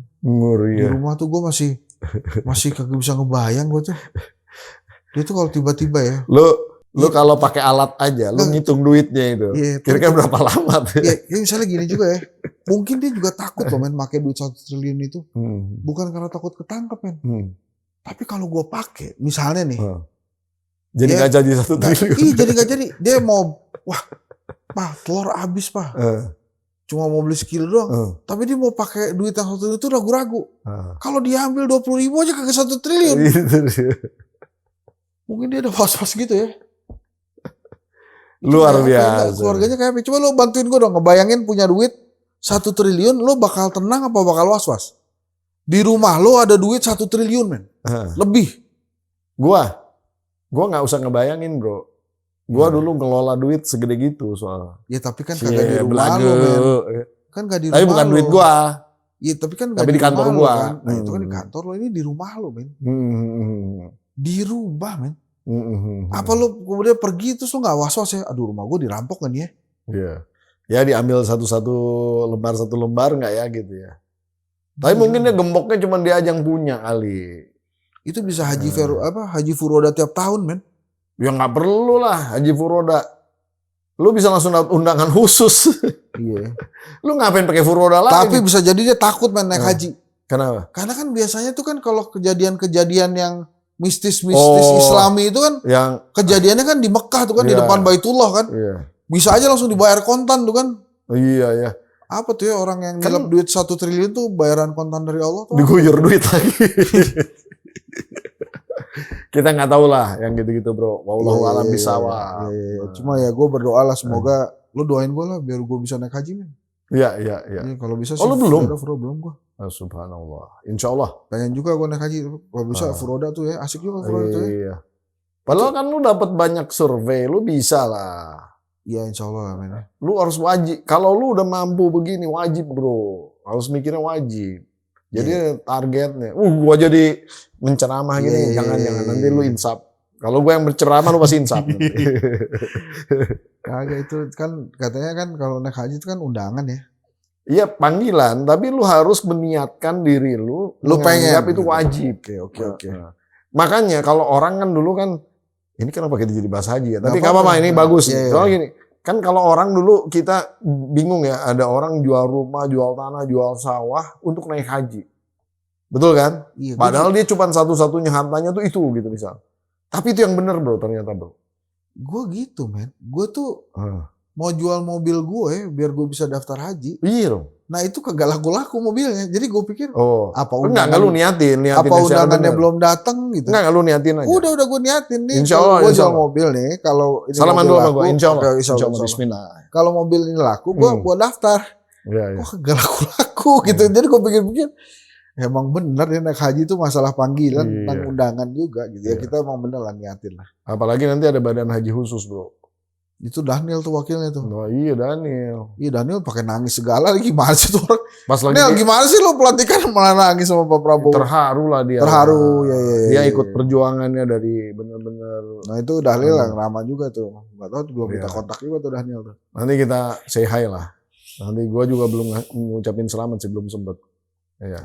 Di rumah tuh gue masih kagak bisa ngebayang gue tuh. Dia tuh kalau tiba-tiba ya. Lu kalau pakai alat aja, lu ngitung duitnya itu. Kira-kira berapa lama tuh? Ya misalnya gini juga ya. Mungkin dia juga takut loh men pakai duit 1 triliun itu. Bukan karena takut ketangkep men. Tapi kalau gue pakai, misalnya nih. Jadi nggak jadi 1 triliun. Iya, jadi nggak jadi. Dia mau, wah, Pak, telur habis Pak. Cuma mau beli sekilo doang. Tapi dia mau pakai duit yang 1 triliun itu ragu-ragu. Kalau dia ambil 20.000 aja kagak 1 triliun. Mungkin dia ada was-was gitu ya. Luar biasa. Keluarganya kayak apa? Coba lo bantuin gue dong, ngebayangin punya duit 1 triliun, lo bakal tenang apa bakal was-was? Di rumah lo ada duit 1 triliun men. Lebih. Gua nggak usah ngebayangin bro. Gua dulu ngelola duit segede gitu soalnya. Ya tapi kan kagak di rumah lu, men. Kan gak di rumah. Tapi bukan duit gua. Iya tapi kan tapi di kantor gua. Kan. Nah itu kan di kantor lo, ini di rumah lo, men. Dirubah, men. Apa lo kemudian pergi terus lo gak was-was ya? Aduh, rumah gue dirampok kan ya? Iya. Ya diambil satu lembar nggak ya gitu ya. Tapi mungkin dia gemboknya cuma dia aja yang punya kali. Itu bisa Haji Furoda tiap tahun, men. Ya nggak perlu lah Haji Furoda. Lu bisa langsung dapat undangan khusus. Iya. Lu ngapain pakai Furoda lagi? Tapi bisa jadi dia takut naik haji. Kenapa? Karena kan biasanya tuh kan kalau kejadian-kejadian yang mistis-mistis Islami itu kan yang kejadiannya kan di Mekah tuh kan, di depan Baitullah kan. Iya. Bisa aja langsung dibayar kontan tuh kan. Iya ya. Apa tuh ya orang yang nilap duit 1 triliun tuh bayaran kontan dari Allah tuh. Diguyur duit lagi. Kita nggak tahu lah yang gitu-gitu bro. Wallahu a'lam bishawab. Cuma ya gue berdoa lah semoga lu doain gue lah biar gue bisa naik haji, men. Iya. Kalau bisa sih. Oh lu belum? Belum gue. Subhanallah. Insya Allah. Pengen juga gue naik haji. Kalau bisa Furoda tuh ya, asik juga Furoda tuh ya. Iya. Padahal kan lu dapat banyak survei, lu bisa lah. Iya insya Allah lah, men. Lu harus wajib. Kalau lu udah mampu begini wajib bro. Harus mikirnya wajib. Jadi targetnya. Gua jadi menceramah gini. Jangan. Nanti lu insaf. Kalau gue yang berceramah lu pasti insaf. Kagak, itu kan katanya kan kalau naik haji itu kan undangan ya. Iya panggilan. Tapi lu harus meniatkan diri lu. Lu pengen. Itu wajib. Oke. Makanya kalau orang kan dulu kan. Ini kenapa kita jadi bahas haji ya. Tapi gak apa-apa ini bagus. Soalnya gini. Kan kalau orang dulu kita bingung ya, ada orang jual rumah, jual tanah, jual sawah untuk naik haji. Betul kan? Iya, padahal dia cuma satu-satunya hartanya tuh itu gitu misal. Tapi itu yang bener bro ternyata bro. Gue gitu men. Gue tuh mau jual mobil gue biar gue bisa daftar haji. Iya dong. Nah itu kagak laku-laku mobilnya. Jadi gue pikir apa undangan lu niatin apa undangannya belum datang gitu. Enggak lu niatin aja. Udah gue niatin nih. Insya Allah gue jual mobil nih. Kalau salaman dulu sama gue. Insya Allah. Bismillah. Kalau mobil ini laku gue daftar. Iya. Kok kagak laku-laku gitu. Jadi gue pikir-pikir emang bener ya naik haji itu masalah panggilan tentang undangan juga gitu ya. Kita emang bener lah niatin lah. Apalagi nanti ada badan haji khusus bro. Itu Daniel tuh wakilnya tuh. Oh iya Daniel. Iya Daniel pakai nangis segala lagi, gimana sih tuh orang? Pas lagi Daniel gimana sih lo pelantikan malah nangis sama Pak Prabowo? Terharu lah dia. Terharu ya. Dia ikut perjuangannya dari benar-benar. Nah itu Daniel yang ramah juga tuh. Gak tahu tuh belum kita kontak juga tuh Daniel tuh. Nanti kita say hi lah. Nanti gua juga belum ngucapin selamat sih, belum sempet. Iya.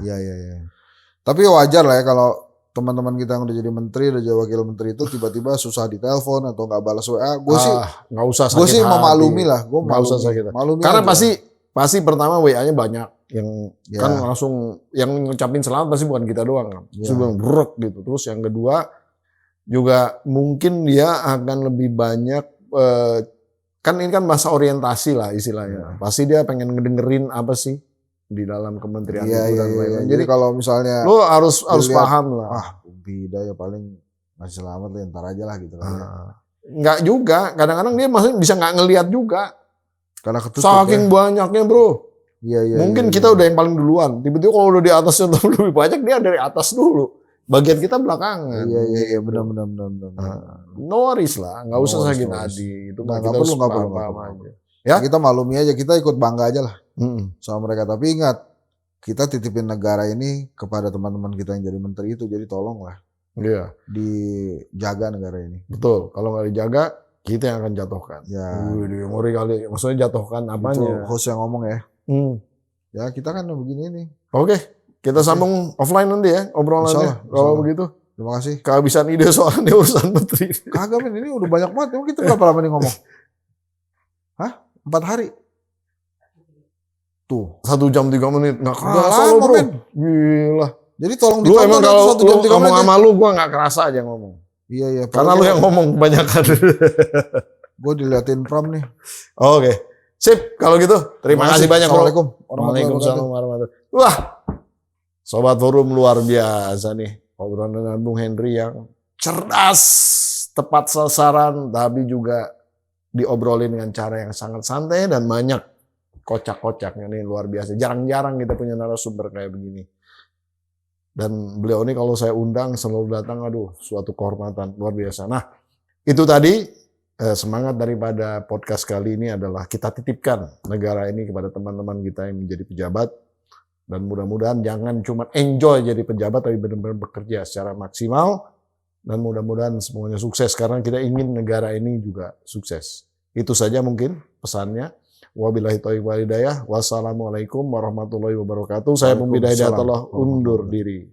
Tapi wajar lah ya kalau teman-teman kita yang udah jadi menteri, udah jadi wakil menteri itu tiba-tiba susah ditelepon atau nggak balas WA. Gue sih nggak usah sakit. Gue sih memaklumi lah. Gue nggak usah sakit. Karena pasti pertama WA-nya banyak yang kan langsung yang ngucapin selamat pasti bukan kita doang kan. Sebelum brek gitu. Terus yang kedua juga mungkin dia akan lebih banyak kan ini kan masa orientasi lah istilahnya. Pasti dia pengen ngedengerin apa sih di dalam kementerian itu dan lain-lain. Jadi kalau misalnya lo harus paham lah. Beda ya paling masih selamat lah, ntar aja lah gitu kan. Enggak juga, kadang-kadang dia masih bisa nggak ngelihat juga. Karena ketutup. Saking banyaknya bro. Iya. Mungkin kita udah yang paling duluan. Tiba-tiba kalau udah di atasnya lebih banyak, dia dari atas dulu. Bagian kita belakangan. Iya, benar. No worries lah, nggak usah sakit hati. Itu nggak perlu. aja. Ya kita maklumi aja, kita ikut bangga aja lah sama mereka. Tapi ingat, kita titipin negara ini kepada teman-teman kita yang jadi menteri itu. Jadi tolonglah dijaga negara ini. Betul, kalau nggak dijaga kita yang akan jatuhkan. Ya. Ngeri kali, maksudnya jatuhkan apanya? Itu host yang ngomong ya. Ya kita kan begini nih. Oke, kita sambung offline nanti ya obrolannya. Kalau begitu. Terima kasih. Kehabisan ide soal urusan menteri. Kagak men, ini udah banyak banget. Kita berapa lama nih ngomong? Hah? 4 hari. Tuh. 1 jam 3 menit. Nggak kerasa lo bro. Men. Gila. Jadi tolong ditonton. Lu emang kalau 1 jam 3 menit. Ngomong sama lu gue nggak kerasa aja ngomong. Iya. Karena lu yang ngomong kebanyakan. Gue diliatin Pram nih. Oke. Sip. Kalau gitu. Terima kasih banyak bro. Assalamualaikum. Waalaikumsalam warahmatullahi wabarakatuh. Wah. Sobat Forum luar biasa nih. Obrolan dengan Bung Henry yang cerdas. Tepat sasaran. Tapi juga diobrolin dengan cara yang sangat santai dan banyak kocak-kocaknya nih, luar biasa. Jarang-jarang kita punya narasumber kayak begini. Dan beliau ini kalau saya undang selalu datang, aduh, suatu kehormatan luar biasa. Nah, itu tadi semangat daripada podcast kali ini adalah kita titipkan negara ini kepada teman-teman kita yang menjadi pejabat. Dan mudah-mudahan jangan cuma enjoy jadi pejabat, tapi benar-benar bekerja secara maksimal. Dan mudah-mudahan semuanya sukses, karena kita ingin negara ini juga sukses. Itu saja mungkin pesannya. Wabillahi taufiq wal hidayah. Wassalamualaikum warahmatullahi wabarakatuh. Saya Pembida Hidayatullah undur diri.